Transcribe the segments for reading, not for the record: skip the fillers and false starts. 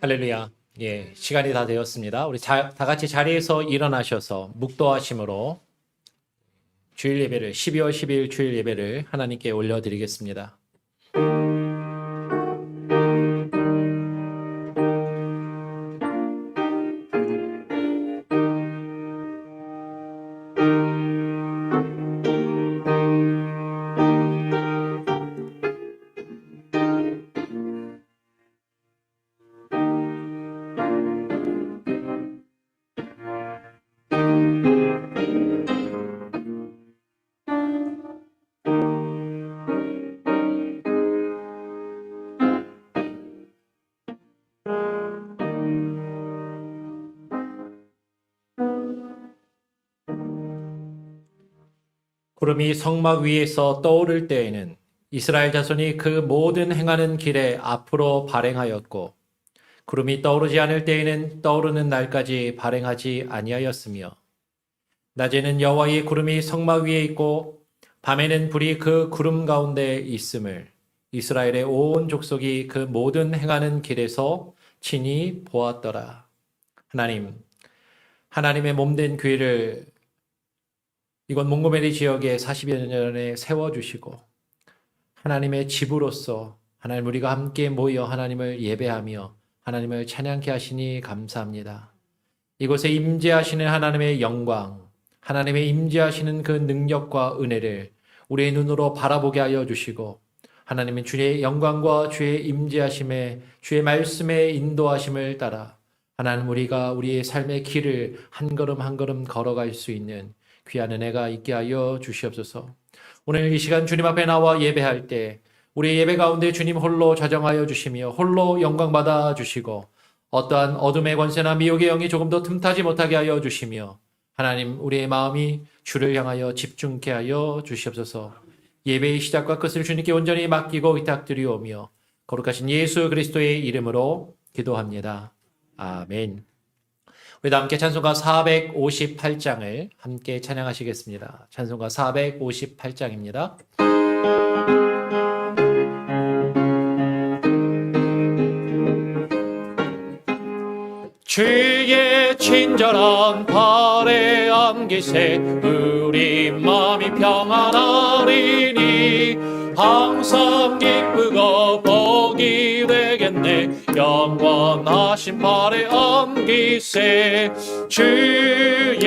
할렐루야. 예, 시간이 다 되었습니다. 우리 다 같이 자리에서 일어나셔서 묵도하심으로 주일 예배를 12월 12일 주일 예배를 하나님께 올려드리겠습니다. 구름이 성막 위에서 떠오를 때에는 이스라엘 자손이 그 모든 행하는 길에 앞으로 발행하였고, 구름이 떠오르지 않을 때에는 떠오르는 날까지 발행하지 아니하였으며, 낮에는 여호와의 구름이 성막 위에 있고 밤에는 불이 그 구름 가운데 있음을 이스라엘의 온 족속이 그 모든 행하는 길에서 친히 보았더라. 하나님의 몸된 교회를 이곳 몽고메리 지역에 40여 년에 세워주시고 하나님의 집으로서 하나님 우리가 함께 모여 하나님을 예배하며 하나님을 찬양케 하시니 감사합니다. 이곳에 임재하시는 하나님의 영광, 하나님의 임재하시는 그 능력과 은혜를 우리의 눈으로 바라보게 하여 주시고 하나님은 주의 영광과 주의 임재하심에 주의 말씀의 인도하심을 따라 하나님 우리가 우리의 삶의 길을 한 걸음 한 걸음 걸어갈 수 있는 귀한 은혜가 있게 하여 주시옵소서. 오늘 이 시간 주님 앞에 나와 예배할 때 우리의 예배 가운데 주님 홀로 좌정하여 주시며 홀로 영광 받아 주시고 어떠한 어둠의 권세나 미혹의 영이 조금도 틈타지 못하게 하여 주시며 하나님 우리의 마음이 주를 향하여 집중케 하여 주시옵소서. 예배의 시작과 끝을 주님께 온전히 맡기고 의탁드리오며 거룩하신 예수 그리스도의 이름으로 기도합니다. 아멘. 우리 다 함께 찬송가 458장을 함께 찬양하시겠습니다. 찬송가 458장입니다. 주의 친절한 발에 안기세 우리 마음이 평안하리니 항상 기쁘고 복이 되겠네 영원하신 발에 안기세 주의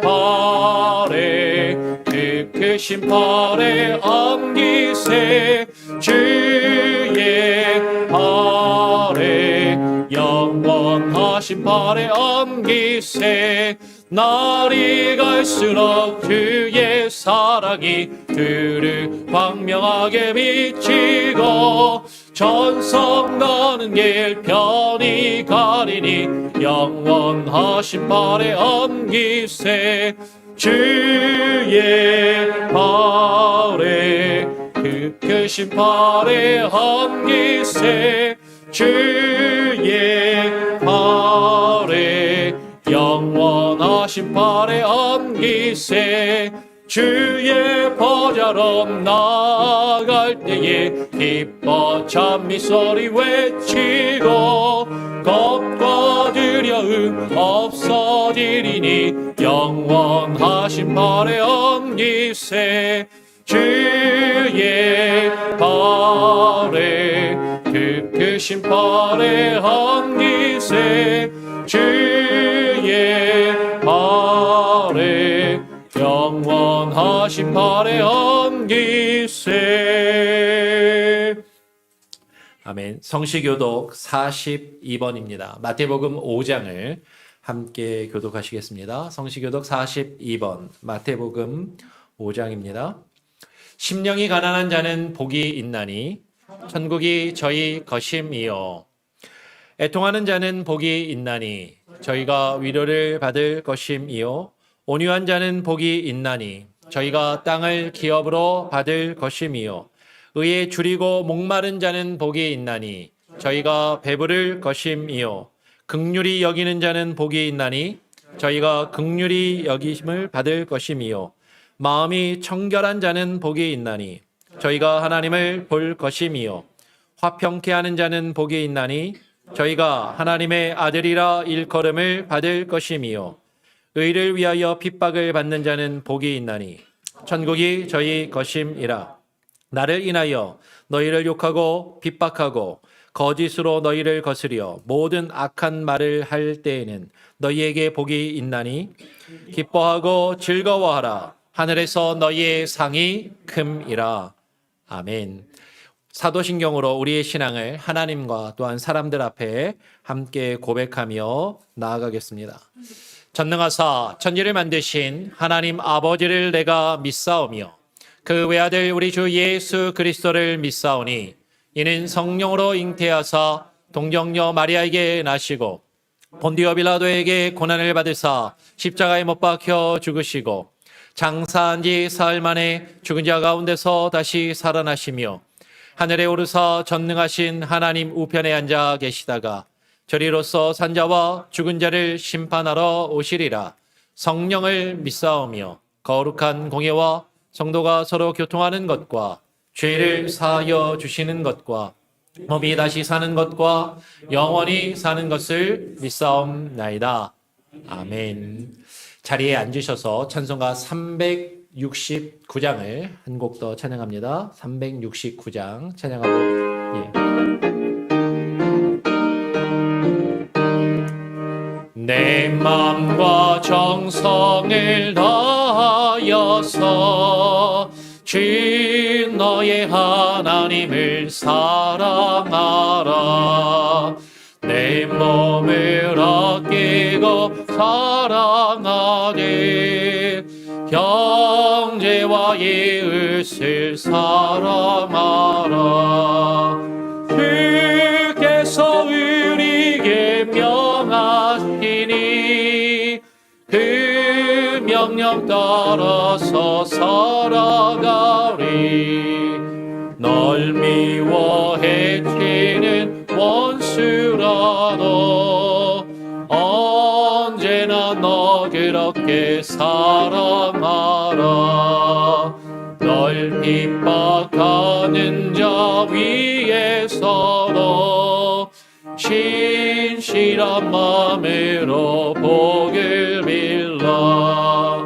발에 그 크신 발에 안기세 주의 발에 영원하신 발에 안기세 날이 갈수록 주의 사랑이 들을 광명하게 비치고 전성 가는 길 편히 가리니 영원하신 발에 안기세 주의 발에 그 크신 발에 안기세 주의 발에 영원하신 발에 안기세 주의 보좌로 나아갈 때에 기뻐 찬미소리 외치고 겁과 두려움 없어지리니 영원하신 발에 안기세 주의 발에 그 크신 발에 안기세 주의 발에 영원하신 발에 안기세. 아멘. 성시교독 42번입니다. 마태복음 5장을 함께 교독하시겠습니다. 성시교독 42번 마태복음 5장입니다. 심령이 가난한 자는 복이 있나니 천국이 저희 것임이요 애통하는 자는 복이 있나니 저희가 위로를 받을 것임이요 온유한 자는 복이 있나니 저희가 땅을 기업으로 받을 것임이요 의에 줄이고 목마른 자는 복이 있나니 저희가 배부를 것임이요 긍휼히 여기는 자는 복이 있나니 저희가 긍휼히 여기심을 받을 것임이요 마음이 청결한 자는 복이 있나니 저희가 하나님을 볼 것임이요 화평케 하는 자는 복이 있나니 저희가 하나님의 아들이라 일컬음을 받을 것이미요 의를 위하여 핍박을 받는 자는 복이 있나니 천국이 저희 것임이라. 나를 인하여 너희를 욕하고 핍박하고 거짓으로 너희를 거스려 모든 악한 말을 할 때에는 너희에게 복이 있나니 기뻐하고 즐거워하라. 하늘에서 너희의 상이 큼이라. 아멘. 사도신경으로 우리의 신앙을 하나님과 또한 사람들 앞에 함께 고백하며 나아가겠습니다. 전능하사 천지를 만드신 하나님 아버지를 내가 믿사오며 그 외아들 우리 주 예수 그리스도를 믿사오니 이는 성령으로 잉태하사 동정녀 마리아에게 나시고 본디오 빌라도에게 고난을 받으사 십자가에 못 박혀 죽으시고 장사한 지 사흘 만에 죽은 자 가운데서 다시 살아나시며 하늘에 오르사 전능하신 하나님 우편에 앉아 계시다가 저리로서 산자와 죽은 자를 심판하러 오시리라. 성령을 믿사오며 거룩한 공예와 성도가 서로 교통하는 것과 죄를 사하여 주시는 것과 몸이 다시 사는 것과 영원히 사는 것을 믿사옵나이다. 아멘. 자리에 앉으셔서 찬송가 369장을 한 곡 더 찬양합니다. 369장 찬양하고 내 마음과 정성을 다하여서 주 너의 하나님을 사랑하라. 내 몸을 아끼고 사랑하되 형제와 이웃을 사랑하라. 주께서 우리에게 명하시니 그 명령 따라서 살아가리. 널 미워 해치는 원수라도 언제나 너 그렇게 사랑하라. 널 핍박하는 자 위에서도 신실한 마음으로 복을 빌라.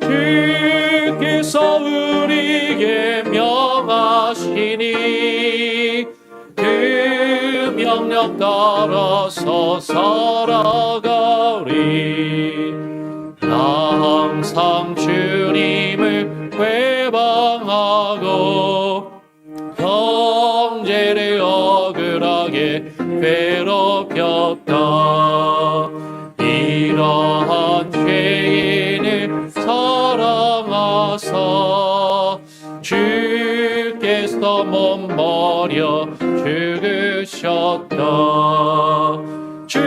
주께서 우리에게 명하시니 그 명령 따라서 살아가리. 나 항상 주님을 회방하고 형제를 억울하게 괴롭혔다. 이러한 죄인을 사랑하사 주께서 몸버려 죽으셨다. 주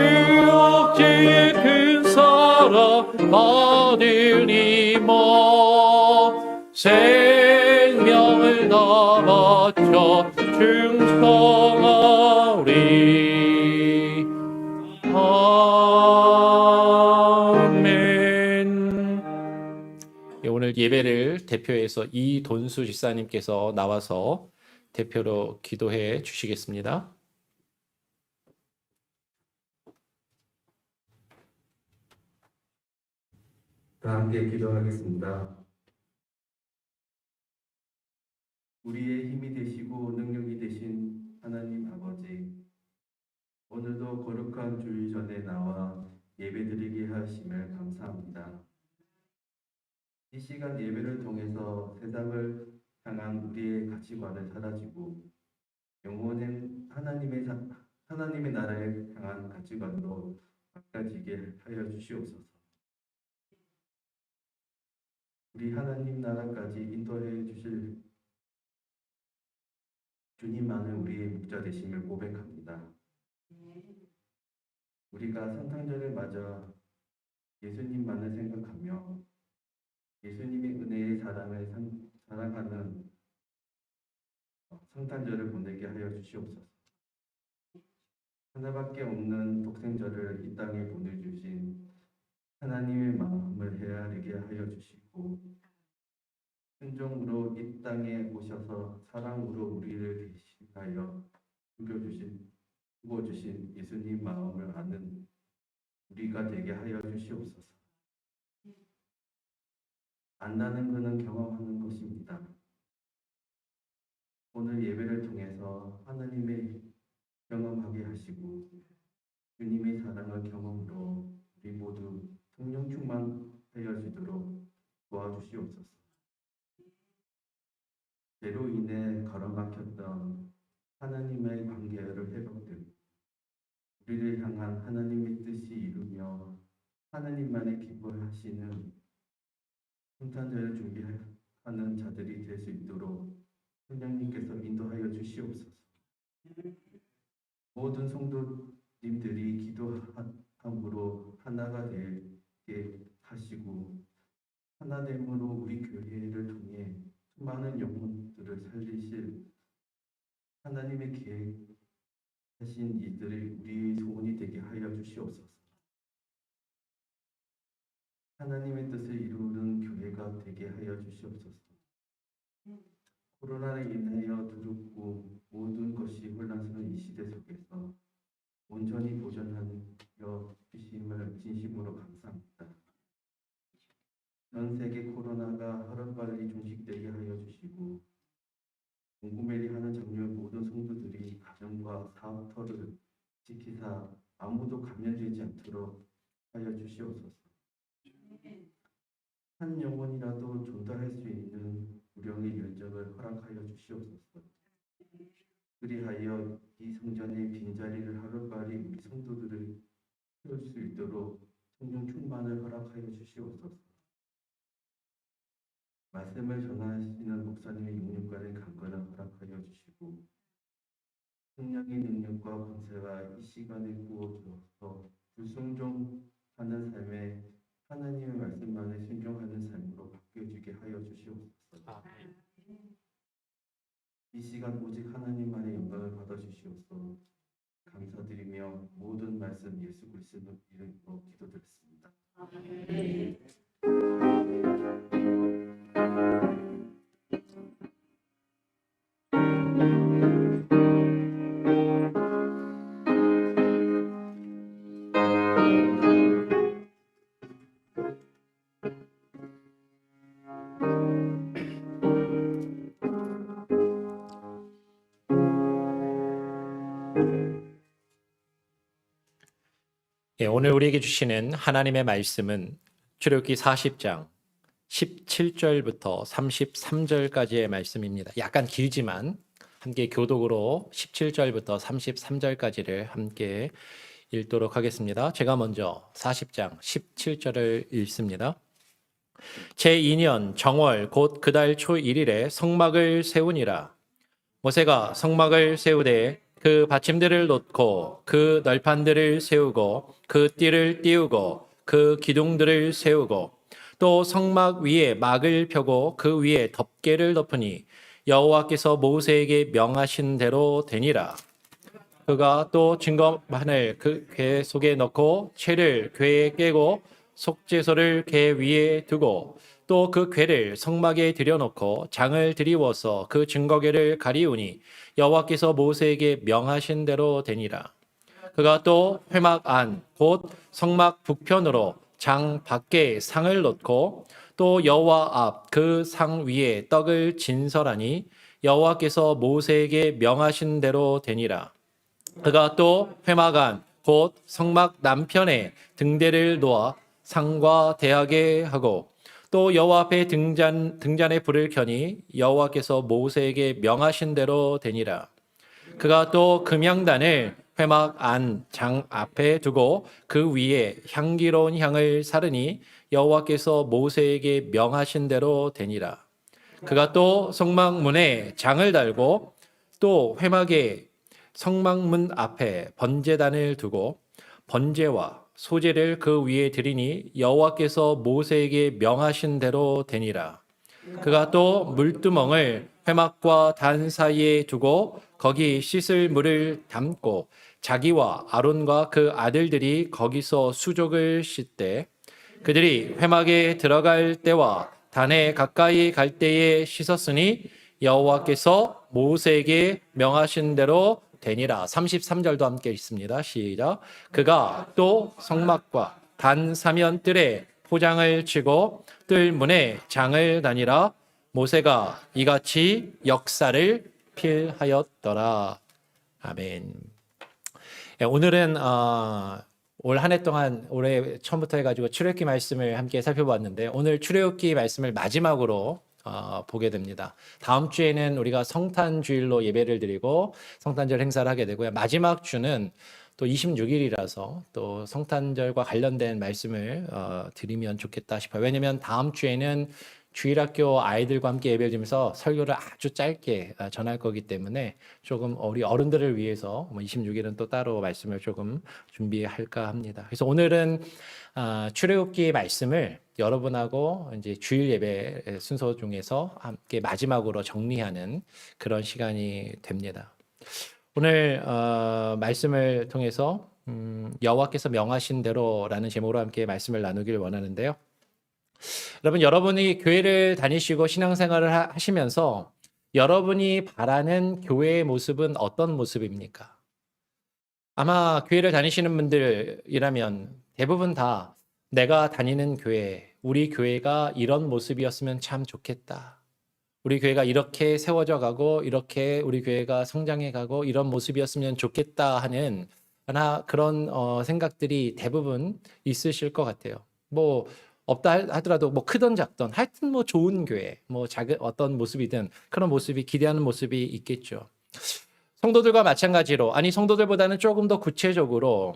억지에 큰 사랑 받으니 뭐 생명을 다 바쳐 충성하리. 아멘. 오늘 예배를 대표해서 이돈수 집사님께서 나와서 대표로 기도해 주시겠습니다. 다 함께 기도하겠습니다. 우리의 힘이 되시고 능력이 되신 하나님 아버지, 오늘도 거룩한 주일 전에 나와 예배드리게 하심을 감사합니다. 이 시간 예배를 통해서 세상을 향한 우리의 가치관을 사라지고 영원한 하나님의 나라에 향한 가치관으로 바꿔지게 하여 주시옵소서. 우리 하나님 나라까지 인도해 주실 주님만은 우리의 목자 되심을 고백합니다. 우리가 성탄절을 맞아 예수님만을 생각하며 예수님의 은혜의 사랑을 사랑하는 성탄절을 보내게 하여 주시옵소서. 하나밖에 없는 독생자를 이 땅에 보내주신 하나님의 마음을 헤아리게 하여 주시고 순종으로 이 땅에 오셔서 사랑으로 우리를 대신하여 죽여주신 부어주신 예수님 마음을 아는 우리가 되게 하여 주시옵소서. 안다는 것은 경험하는 것입니다. 오늘 예배를 통해서 하나님의 경험하게 하시고 주님의 사랑을 경험으로 우리 모두 성령 충만하여 주도록 도와주시옵소서. 죄로 인해 가로막혔던 하나님의 관계를 회복되고 우리를 향한 하나님의 뜻이 이루며 하나님만의 기뻐하시는 성탄절을 준비하는 자들이 될 수 있도록 성령님께서 인도하여 주시옵소서. 모든 성도님들이 기도함으로 하나가 되게 하시고 하나됨으로 우리 교회를 통해 수많은 영혼들을 살리실 하나님의 계획하신 이들이 우리의 소원이 되게 하여 주시옵소서. 하나님의 뜻을 이루는 교회가 되게 하여 주시옵소서. 코로나로 인하여 두렵고 모든 것이 혼란스러운 이 시대 속에서 온전히 보존하여 주심을 진심으로 감사합니다. 전 세계 코로나가 하루빨리 종식되게 하여 주시고 공구매리 하는 장로의 모든 성도들이 가정과 사업터를 지키사 아무도 감염되지 않도록 하여 주시옵소서. 한 영혼이라도 전도할 수 있는 우령의 열정을 허락하여 주시옵소서. 그리하여 이 성전의 빈자리를 하루빨리 우리 성도들을 채울 수 있도록 성령 충만을 허락하여 주시옵소서. 말씀을 전하시는 목사님의 용력과의 강건을 허락하여 주시고 성령의 능력과 권세가 이 시간에 부어주어서 불순종하는 삶에 하나님의 말씀만에 순종하는 삶으로 바뀌어지게 하여 주시옵소서. 이 시간 오직 하나님만의 영광을 받아주시옵소서. 감사드리며 모든 말씀 예수 그리스도 이름으로 기도드렸습니다. 오늘 우리에게 주시는 하나님의 말씀은 출애굽기 40장 17절부터 33절까지의 말씀입니다. 약간 길지만 함께 교독으로 17절부터 33절까지를 함께 읽도록 하겠습니다. 제가 먼저 40장 17절을 읽습니다. 제2년 정월 곧 그달 초 1일에 성막을 세우니라. 모세가 성막을 세우되 그 받침들을 놓고 그 널판들을 세우고 그 띠를 띄우고 그 기둥들을 세우고 또 성막 위에 막을 펴고 그 위에 덮개를 덮으니 여호와께서 모세에게 명하신 대로 되니라. 그가 또 증거판을 그 궤 속에 넣고 채를 궤에 깨고 속죄소를 궤 위에 두고 또 그 궤를 성막에 들여놓고 장을 들이워서 그 증거궤를 가리우니 여호와께서 모세에게 명하신 대로 되니라. 그가 또 회막 안 곧 성막 북편으로 장 밖에 상을 놓고 또 여호와 앞 그 상 위에 떡을 진설하니 여호와께서 모세에게 명하신 대로 되니라. 그가 또 회막 안 곧 성막 남편에 등대를 놓아 상과 대하게 하고 또 여호와 앞에 등잔에 불을 켜니 여호와께서 모세에게 명하신 대로 되니라. 그가 또 금향단을 회막 안 장 앞에 두고 그 위에 향기로운 향을 사르니 여호와께서 모세에게 명하신 대로 되니라. 그가 또 성막문에 장을 달고 또 회막에 성막문 앞에 번제단을 두고 번제와 소제를 그 위에 드리니 여호와께서 모세에게 명하신 대로 되니라. 그가 또 물두멍을 회막과 단 사이에 두고 거기 씻을 물을 담고 자기와 아론과 그 아들들이 거기서 수족을 씻되 그들이 회막에 들어갈 때와 단에 가까이 갈 때에 씻었으니 여호와께서 모세에게 명하신 대로 되니라. 33절도 함께 있습니다. 시작. 그가 또 성막과 단 사면뜰에 포장을 치고 뜰 문에 장을 다니라. 모세가 이같이 역사를 필하였더라. 아멘. 오늘은 올 한 해 동안 올해 처음부터 해가지고 출애굽기 말씀을 함께 살펴봤는데 오늘 출애굽기 말씀을 마지막으로 보게 됩니다. 다음 주에는 우리가 성탄주일로 예배를 드리고 성탄절 행사를 하게 되고요. 마지막 주는 또 26일이라서 또 성탄절과 관련된 말씀을 드리면 좋겠다 싶어요. 왜냐하면 다음 주에는 주일학교 아이들과 함께 예배를 드리면서 설교를 아주 짧게 전할 거기 때문에 조금 우리 어른들을 위해서 26일은 또 따로 말씀을 조금 준비할까 합니다. 그래서 오늘은 출애굽기 말씀을 여러분하고 이제 주일 예배 순서 중에서 함께 마지막으로 정리하는 그런 시간이 됩니다. 오늘 말씀을 통해서 여호와께서 명하신 대로라는 제목으로 함께 말씀을 나누길 원하는데요. 여러분, 여러분이 교회를 다니시고 신앙생활을 하시면서 여러분이 바라는 교회의 모습은 어떤 모습입니까? 아마 교회를 다니시는 분들이라면 대부분 다 내가 다니는 교회, 우리 교회가 이런 모습이었으면 참 좋겠다. 우리 교회가 이렇게 세워져 가고 이렇게 우리 교회가 성장해 가고 이런 모습이었으면 좋겠다 하는 하나 그런 생각들이 대부분 있으실 것 같아요. 뭐 없다 하더라도 뭐 크던 작던 하여튼 뭐 좋은 교회, 뭐 작은 어떤 모습이든 그런 모습이 기대하는 모습이 있겠죠. 성도들과 마찬가지로 아니 성도들보다는 조금 더 구체적으로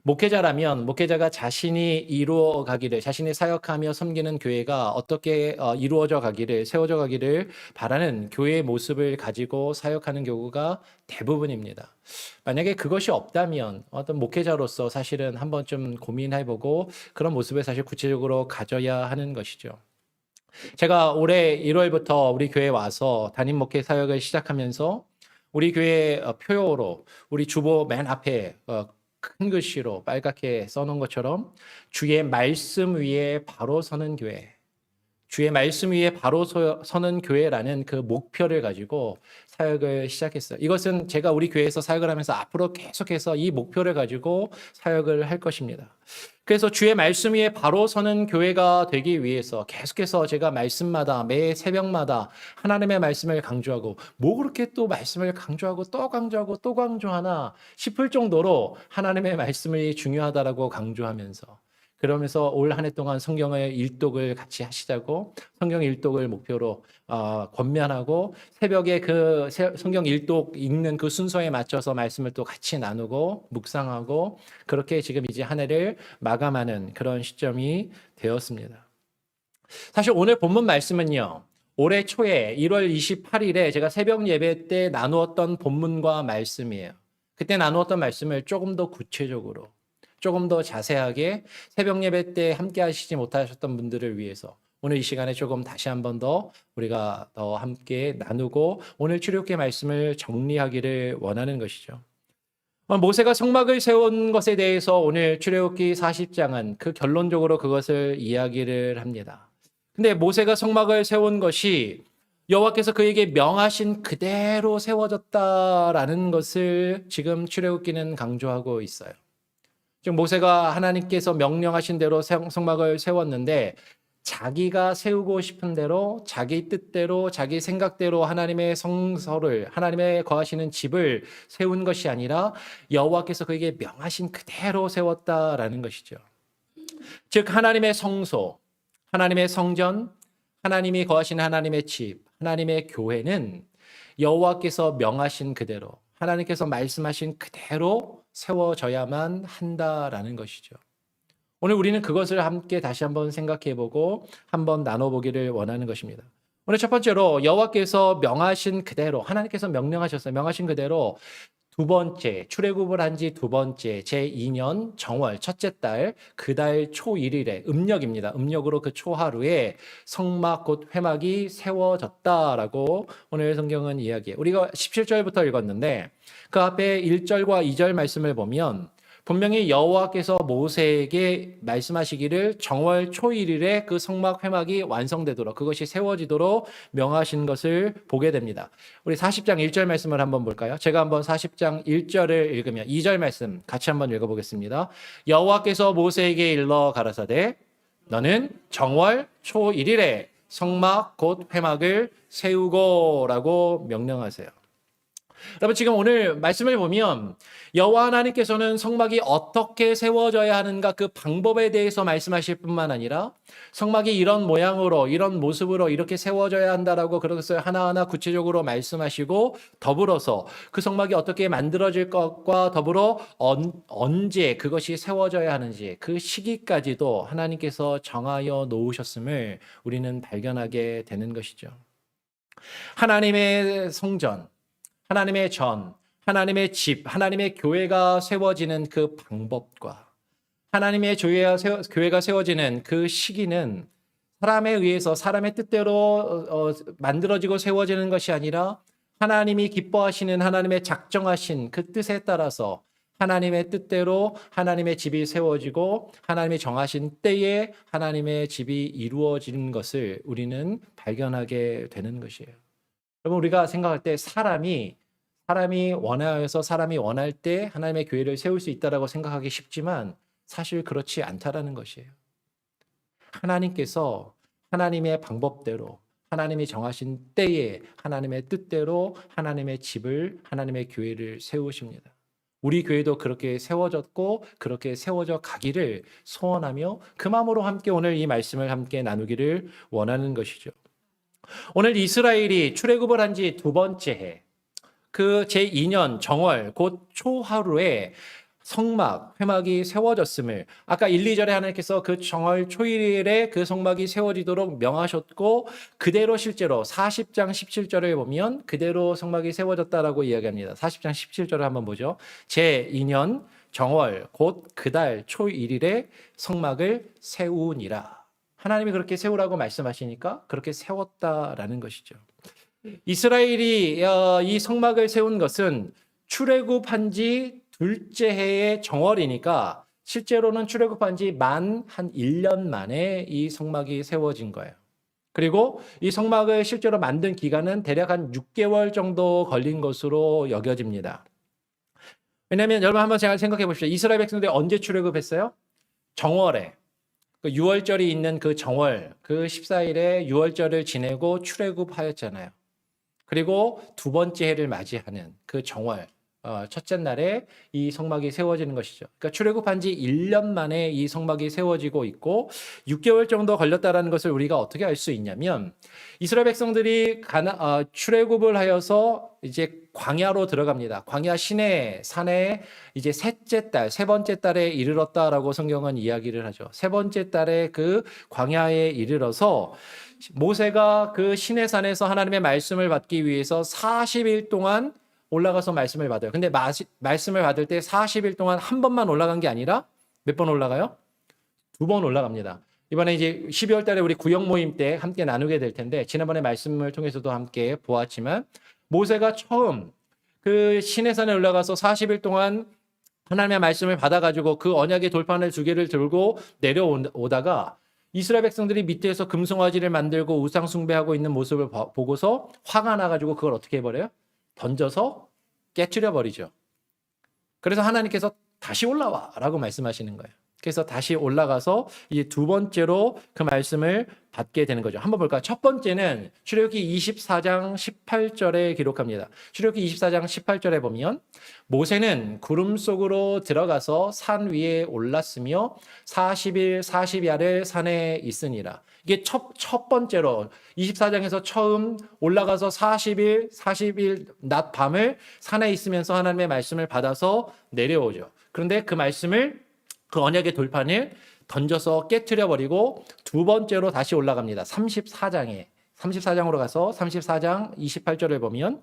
목회자라면 목회자가 자신이 이루어 가기를 자신이 사역하며 섬기는 교회가 어떻게 이루어져 가기를 세워져 가기를 바라는 교회의 모습을 가지고 사역하는 경우가 대부분입니다. 만약에 그것이 없다면 어떤 목회자로서 사실은 한번 좀 고민해보고 그런 모습을 사실 구체적으로 가져야 하는 것이죠. 제가 올해 1월부터 우리 교회에 와서 담임 목회 사역을 시작하면서 우리 교회 표어로 우리 주보 맨 앞에 큰 글씨로 빨갛게 써놓은 것처럼 주의 말씀 위에 바로 서는 교회, 주의 말씀 위에 바로 서는 교회라는 그 목표를 가지고 사역을 시작했어요. 이것은 제가 우리 교회에서 사역을 하면서 앞으로 계속해서 이 목표를 가지고 사역을 할 것입니다. 그래서 주의 말씀 위에 바로 서는 교회가 되기 위해서 계속해서 제가 말씀마다 매 새벽마다 하나님의 말씀을 강조하고 뭐 그렇게 또 말씀을 강조하고 또 강조하고 또 강조하나 싶을 정도로 하나님의 말씀이 중요하다라고 강조하면서 그러면서 올 한 해 동안 성경의 일독을 같이 하시자고 성경 일독을 목표로 권면하고 새벽에 그 성경 일독 읽는 그 순서에 맞춰서 말씀을 또 같이 나누고 묵상하고 그렇게 지금 이제 한 해를 마감하는 그런 시점이 되었습니다. 사실 오늘 본문 말씀은요. 올해 초에 1월 28일에 제가 새벽 예배 때 나누었던 본문과 말씀이에요. 그때 나누었던 말씀을 조금 더 구체적으로 조금 더 자세하게 새벽 예배 때 함께 하시지 못하셨던 분들을 위해서 오늘 이 시간에 조금 다시 한 번 더 우리가 더 함께 나누고 오늘 출애굽기 말씀을 정리하기를 원하는 것이죠. 모세가 성막을 세운 것에 대해서 오늘 출애굽기 40장은 그 결론적으로 그것을 이야기를 합니다. 근데 모세가 성막을 세운 것이 여호와께서 그에게 명하신 그대로 세워졌다라는 것을 지금 출애굽기는 강조하고 있어요. 즉 모세가 하나님께서 명령하신 대로 성막을 세웠는데 자기가 세우고 싶은 대로 자기 뜻대로 자기 생각대로 하나님의 성소를 하나님의 거하시는 집을 세운 것이 아니라 여호와께서 그에게 명하신 그대로 세웠다라는 것이죠. 즉 하나님의 성소, 하나님의 성전, 하나님이 거하시는 하나님의 집, 하나님의 교회는 여호와께서 명하신 그대로 하나님께서 말씀하신 그대로 세워져야만 한다라는 것이죠. 오늘 우리는 그것을 함께 다시 한번 생각해보고 한번 나눠보기를 원하는 것입니다. 오늘 첫 번째로 여호와께서 명하신 그대로 하나님께서 명령하셨어요. 명하신 그대로 두 번째 출애굽을 한 지 두 번째 제2년 정월 첫째 달 그 달 초 1일에 음력입니다. 음력으로 그 초하루에 성막 곧 회막이 세워졌다라고 오늘 성경은 이야기해요. 우리가 17절부터 읽었는데 그 앞에 1절과 2절 말씀을 보면 분명히 여호와께서 모세에게 말씀하시기를 정월 초일일에 그 성막 회막이 완성되도록 그것이 세워지도록 명하신 것을 보게 됩니다. 우리 40장 1절 말씀을 한번 볼까요? 제가 한번 40장 1절을 읽으면 2절 말씀 같이 한번 읽어보겠습니다. 여호와께서 모세에게 일러 가라사대 너는 정월 초일일에 성막 곧 회막을 세우고라고 명령하세요. 여러분 지금 오늘 말씀을 보면 여호와 하나님께서는 성막이 어떻게 세워져야 하는가 그 방법에 대해서 말씀하실 뿐만 아니라 성막이 이런 모양으로 이런 모습으로 이렇게 세워져야 한다라고 그것을 하나하나 구체적으로 말씀하시고 더불어서 그 성막이 어떻게 만들어질 것과 더불어 언제 그것이 세워져야 하는지 그 시기까지도 하나님께서 정하여 놓으셨음을 우리는 발견하게 되는 것이죠. 하나님의 성전 하나님의 전, 하나님의 집, 하나님의 교회가 세워지는 그 방법과 하나님의 교회가 세워지는 그 시기는 사람에 의해서 사람의 뜻대로 만들어지고 세워지는 것이 아니라 하나님이 기뻐하시는 하나님의 작정하신 그 뜻에 따라서 하나님의 뜻대로 하나님의 집이 세워지고 하나님이 정하신 때에 하나님의 집이 이루어지는 것을 우리는 발견하게 되는 것이에요. 여러분 우리가 생각할 때 사람이 원하여서 사람이 원할 때 하나님의 교회를 세울 수 있다라고 생각하기 쉽지만 사실 그렇지 않다라는 것이에요. 하나님께서 하나님의 방법대로 하나님이 정하신 때에 하나님의 뜻대로 하나님의 집을 하나님의 교회를 세우십니다. 우리 교회도 그렇게 세워졌고 그렇게 세워져 가기를 소원하며 그 마음으로 함께 오늘 이 말씀을 함께 나누기를 원하는 것이죠. 오늘 이스라엘이 출애굽을 한 지 두 번째 해, 그 제2년 정월 곧 초하루에 성막, 회막이 세워졌음을 아까 1, 2절에 하나님께서 그 정월 초일에 그 성막이 세워지도록 명하셨고 그대로 실제로 40장 17절을 보면 그대로 성막이 세워졌다라고 이야기합니다. 40장 17절을 한번 보죠. 제2년 정월 곧 그달 초일에 성막을 세우니라. 하나님이 그렇게 세우라고 말씀하시니까 그렇게 세웠다라는 것이죠. 이스라엘이 이 성막을 세운 것은 출애굽한 지 둘째 해의 정월이니까 실제로는 출애굽한 지 만 한 1년 만에 이 성막이 세워진 거예요. 그리고 이 성막을 실제로 만든 기간은 대략 한 6개월 정도 걸린 것으로 여겨집니다. 왜냐하면 여러분 한번 잘 생각해 보십시오. 이스라엘 백성들이 언제 출애굽했어요? 정월에. 그 6월절이 있는 그 정월, 그 14일에 6월절을 지내고 출애굽하였잖아요. 그리고 두 번째 해를 맞이하는 그 정월, 첫째 날에 이 성막이 세워지는 것이죠. 그러니까 출애굽한 지 1년 만에 이 성막이 세워지고 있고 6개월 정도 걸렸다라는 것을 우리가 어떻게 알 수 있냐면 이스라엘 백성들이 출애굽을 하여서 이제 광야로 들어갑니다. 광야 시내 산에 이제 셋째 달, 세 번째 달에 이르렀다라고 성경은 이야기를 하죠. 세 번째 달에 그 광야에 이르러서 모세가 그 시내산에서 하나님의 말씀을 받기 위해서 40일 동안 올라가서 말씀을 받아요. 근데 말씀을 받을 때 40일 동안 한 번만 올라간 게 아니라 몇 번 올라가요? 두 번 올라갑니다. 이번에 이제 12월 달에 우리 구역 모임 때 함께 나누게 될 텐데 지난번에 말씀을 통해서도 함께 보았지만 모세가 처음 그 시내산에 올라가서 40일 동안 하나님의 말씀을 받아가지고 그 언약의 돌판을 두 개를 들고 내려오다가 이스라엘 백성들이 밑에서 금송아지를 만들고 우상 숭배하고 있는 모습을 보고서 화가 나가지고 그걸 어떻게 해버려요? 던져서 깨트려 버리죠. 그래서 하나님께서 다시 올라와 라고 말씀하시는 거예요. 그래서 다시 올라가서 이제 두 번째로 그 말씀을 받게 되는 거죠. 한번 볼까요? 첫 번째는 출애굽기 24장 18절에 기록합니다. 출애굽기 24장 18절에 보면 모세는 구름 속으로 들어가서 산 위에 올랐으며 40일 40야를 산에 있으니라. 이게 첫 번째로 24장에서 처음 올라가서 40일 낮 밤을 산에 있으면서 하나님의 말씀을 받아서 내려오죠. 그런데 그 말씀을 그 언약의 돌판을 던져서 깨트려 버리고 두 번째로 다시 올라갑니다. 34장으로 가서 34장 28절을 보면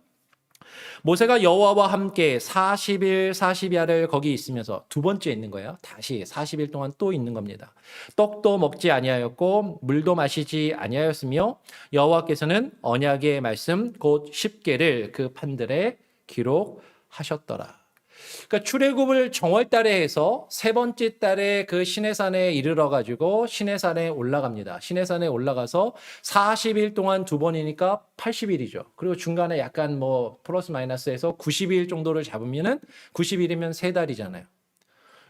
모세가 여호와와 함께 40일 40야를 거기 있으면서 두 번째 있는 거예요. 다시 40일 동안 또 있는 겁니다. 떡도 먹지 아니하였고 물도 마시지 아니하였으며 여호와께서는 언약의 말씀 곧 10개를 그 판들에 기록하셨더라. 그러니까 출애굽을 정월달에 해서 세 번째 달에 그 시내산에 이르러 가지고 시내산에 올라갑니다. 시내산에 올라가서 40일 동안 두 번이니까 80일이죠. 그리고 중간에 약간 뭐 플러스 마이너스해서 90일 정도를 잡으면은 90일이면 세 달이잖아요.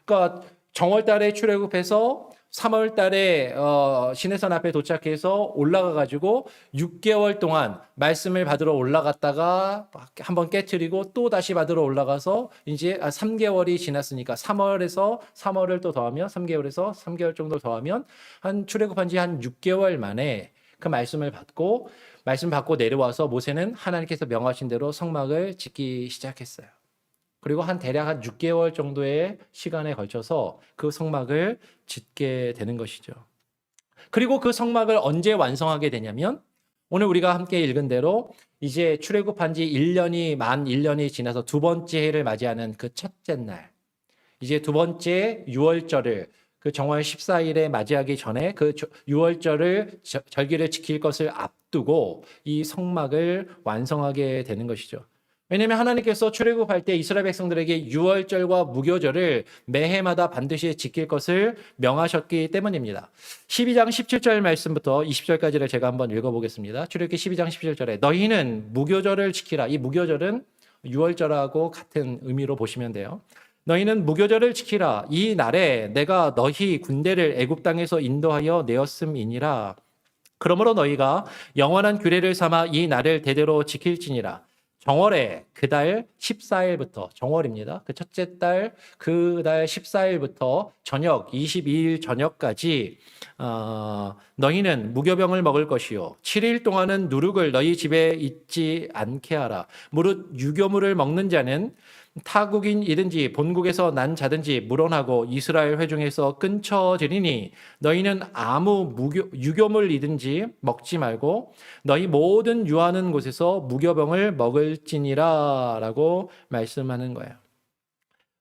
그러니까 정월달에 출애굽해서 3월달에 시내산 앞에 도착해서 올라가 가지고 6개월 동안 말씀을 받으러 올라갔다가 한번 깨트리고 또 다시 받으러 올라가서 이제 3개월이 지났으니까 3월을 또 더하면 3개월에서 3개월 정도 더하면 한 출애굽한 지 한 6개월 만에 그 말씀을 받고 내려와서 모세는 하나님께서 명하신 대로 성막을 짓기 시작했어요. 그리고 대략 한 6개월 정도의 시간에 걸쳐서 그 성막을 짓게 되는 것이죠. 그리고 그 성막을 언제 완성하게 되냐면 오늘 우리가 함께 읽은 대로 이제 출애굽한 지 만 1년이 지나서 두 번째 해를 맞이하는 그 첫째 날, 이제 두 번째 유월절을 그 정월 14일에 맞이하기 전에 그 유월절을 절기를 지킬 것을 앞두고 이 성막을 완성하게 되는 것이죠. 왜냐하면 하나님께서 출애굽할 때 이스라엘 백성들에게 유월절과 무교절을 매해마다 반드시 지킬 것을 명하셨기 때문입니다. 12장 17절 말씀부터 20절까지를 제가 한번 읽어보겠습니다. 출애굽기 12장 17절에 너희는 무교절을 지키라. 이 무교절은 유월절하고 같은 의미로 보시면 돼요. 너희는 무교절을 지키라. 이 날에 내가 너희 군대를 애굽 땅에서 인도하여 내었음이니라. 그러므로 너희가 영원한 규례를 삼아 이 날을 대대로 지킬지니라. 정월에 그 달 14일부터 정월입니다. 그 첫째 달 그 달 14일부터 저녁 22일 저녁까지 너희는 무교병을 먹을 것이요 7일 동안은 누룩을 너희 집에 있지 않게 하라. 무릇 유교물을 먹는 자는 타국인이든지 본국에서 난 자든지 물론하고 이스라엘 회중에서 끊쳐지리니 너희는 아무 유교물이든지 먹지 말고 너희 모든 유하는 곳에서 무교병을 먹을지니라 라고 말씀하는 거예요.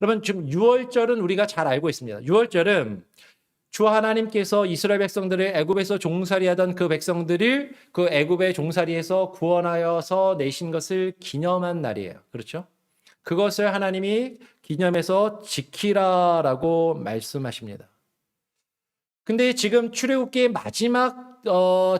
여러분 지금 유월절은 우리가 잘 알고 있습니다. 유월절은 주 하나님께서 이스라엘 백성들을 애굽에서 종살이하던 그 백성들을 그 애굽의 종살이에서 구원하여서 내신 것을 기념한 날이에요. 그렇죠? 그것을 하나님이 기념해서 지키라라고 말씀하십니다. 근데 지금 출애굽기의 마지막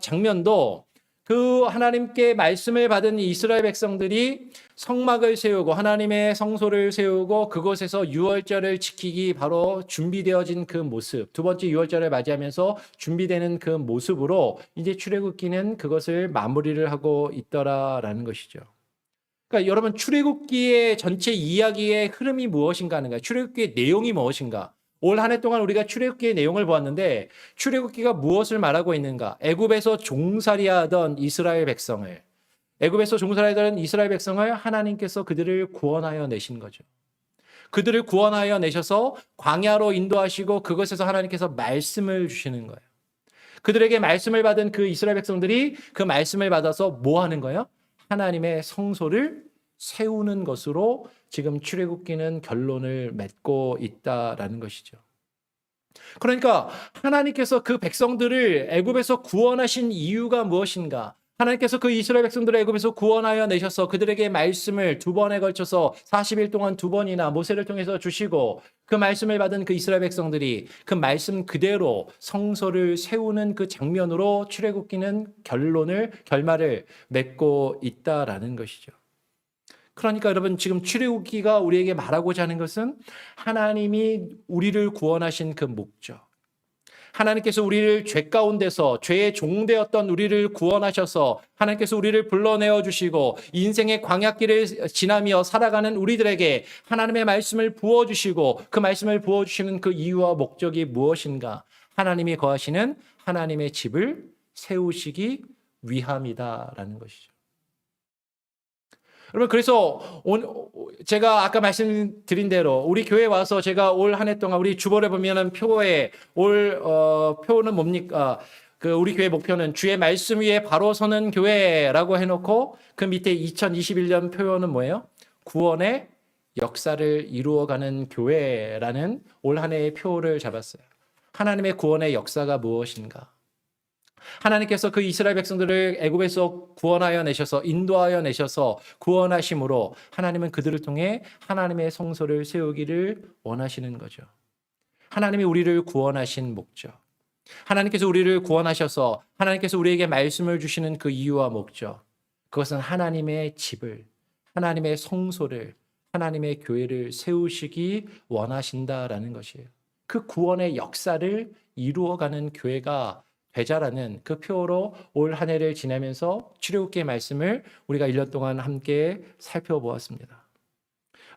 장면도 그 하나님께 말씀을 받은 이스라엘 백성들이 성막을 세우고 하나님의 성소를 세우고 그곳에서 유월절을 지키기 바로 준비되어진 그 모습, 두 번째 유월절을 맞이하면서 준비되는 그 모습으로 이제 출애굽기는 그것을 마무리를 하고 있더라라는 것이죠. 그러니까 여러분 출애굽기의 전체 이야기의 흐름이 무엇인가 하는 거예요. 출애굽기의 내용이 무엇인가. 올 한 해 동안 우리가 출애굽기의 내용을 보았는데 출애굽기가 무엇을 말하고 있는가. 애굽에서 종살이하던 이스라엘 백성을 하나님께서 그들을 구원하여 내신 거죠. 그들을 구원하여 내셔서 광야로 인도하시고 그것에서 하나님께서 말씀을 주시는 거예요. 그들에게 말씀을 받은 그 이스라엘 백성들이 그 말씀을 받아서 뭐 하는 거예요? 하나님의 성소를 세우는 것으로 지금 출애굽기는 결론을 맺고 있다라는 것이죠. 그러니까 하나님께서 그 백성들을 애굽에서 구원하신 이유가 무엇인가? 하나님께서 그 이스라엘 백성들을 애굽에서 구원하여 내셔서 그들에게 말씀을 두 번에 걸쳐서 40일 동안 두 번이나 모세를 통해서 주시고 그 말씀을 받은 그 이스라엘 백성들이 그 말씀 그대로 성소를 세우는 그 장면으로 출애굽기는 결말을 맺고 있다라는 것이죠. 그러니까 여러분 지금 출애굽기가 우리에게 말하고자 하는 것은 하나님이 우리를 구원하신 그 목적, 하나님께서 우리를 죄 가운데서 죄의 종되었던 우리를 구원하셔서 하나님께서 우리를 불러내어 주시고 인생의 광야길을 지나며 살아가는 우리들에게 하나님의 말씀을 부어주시고 그 말씀을 부어주시는 그 이유와 목적이 무엇인가? 하나님이 거하시는 하나님의 집을 세우시기 위함이다라는 것이죠. 여러분 그래서 제가 아까 말씀드린 대로 우리 교회 와서 제가 올 한 해 동안 우리 주보를 보면은 표에 표는 뭡니까? 그 우리 교회 목표는 주의 말씀 위에 바로 서는 교회라고 해놓고 그 밑에 2021년 표는 뭐예요? 구원의 역사를 이루어가는 교회라는 올 한 해의 표를 잡았어요. 하나님의 구원의 역사가 무엇인가? 하나님께서 그 이스라엘 백성들을 애굽에서 구원하여 내셔서 인도하여 내셔서 구원하심으로 하나님은 그들을 통해 하나님의 성소를 세우기를 원하시는 거죠. 하나님이 우리를 구원하신 목적, 하나님께서 우리를 구원하셔서 하나님께서 우리에게 말씀을 주시는 그 이유와 목적, 그것은 하나님의 집을, 하나님의 성소를, 하나님의 교회를 세우시기 원하신다라는 것이에요. 그 구원의 역사를 이루어가는 교회가 되자라는 그 표로 올 한 해를 지내면서 출애굽기의 말씀을 우리가 1년 동안 함께 살펴보았습니다.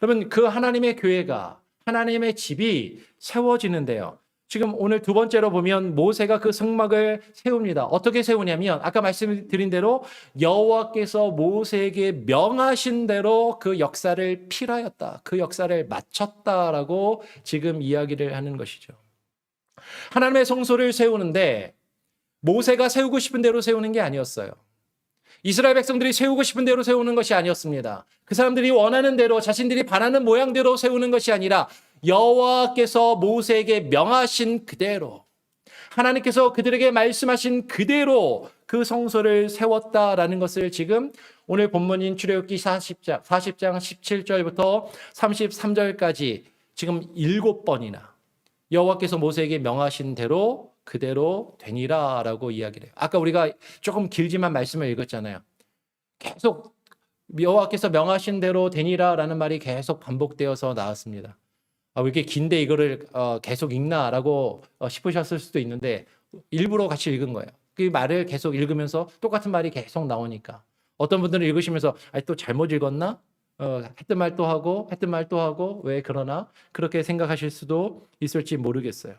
여러분, 그 하나님의 교회가, 하나님의 집이 세워지는데요. 지금 오늘 두 번째로 보면 모세가 그 성막을 세웁니다. 어떻게 세우냐면 아까 말씀드린 대로 여호와께서 모세에게 명하신 대로 그 역사를 필하였다. 그 역사를 마쳤다라고 지금 이야기를 하는 것이죠. 하나님의 성소를 세우는데 모세가 세우고 싶은 대로 세우는 게 아니었어요. 이스라엘 백성들이 세우고 싶은 대로 세우는 것이 아니었습니다. 그 사람들이 원하는 대로 자신들이 바라는 모양대로 세우는 것이 아니라 여호와께서 모세에게 명하신 그대로, 하나님께서 그들에게 말씀하신 그대로 그 성소를 세웠다라는 것을 지금 오늘 본문인 출애굽기 40장 17절부터 33절까지 지금 7번이나 여호와께서 모세에게 명하신 대로 그대로 되니라라고 이야기를 해요. 아까 우리가 조금 길지만 말씀을 읽었잖아요. 계속 여호와께서 명하신 대로 되니라라는 말이 계속 반복되어서 나왔습니다. 왜 이렇게 긴데 이거를 계속 읽나라고 싶으셨을 수도 있는데 일부러 같이 읽은 거예요. 그 말을 계속 읽으면서 똑같은 말이 계속 나오니까 어떤 분들은 읽으시면서 또 잘못 읽었나? 했던 말 또 하고 했던 말 또 하고 왜 그러나? 그렇게 생각하실 수도 있을지 모르겠어요.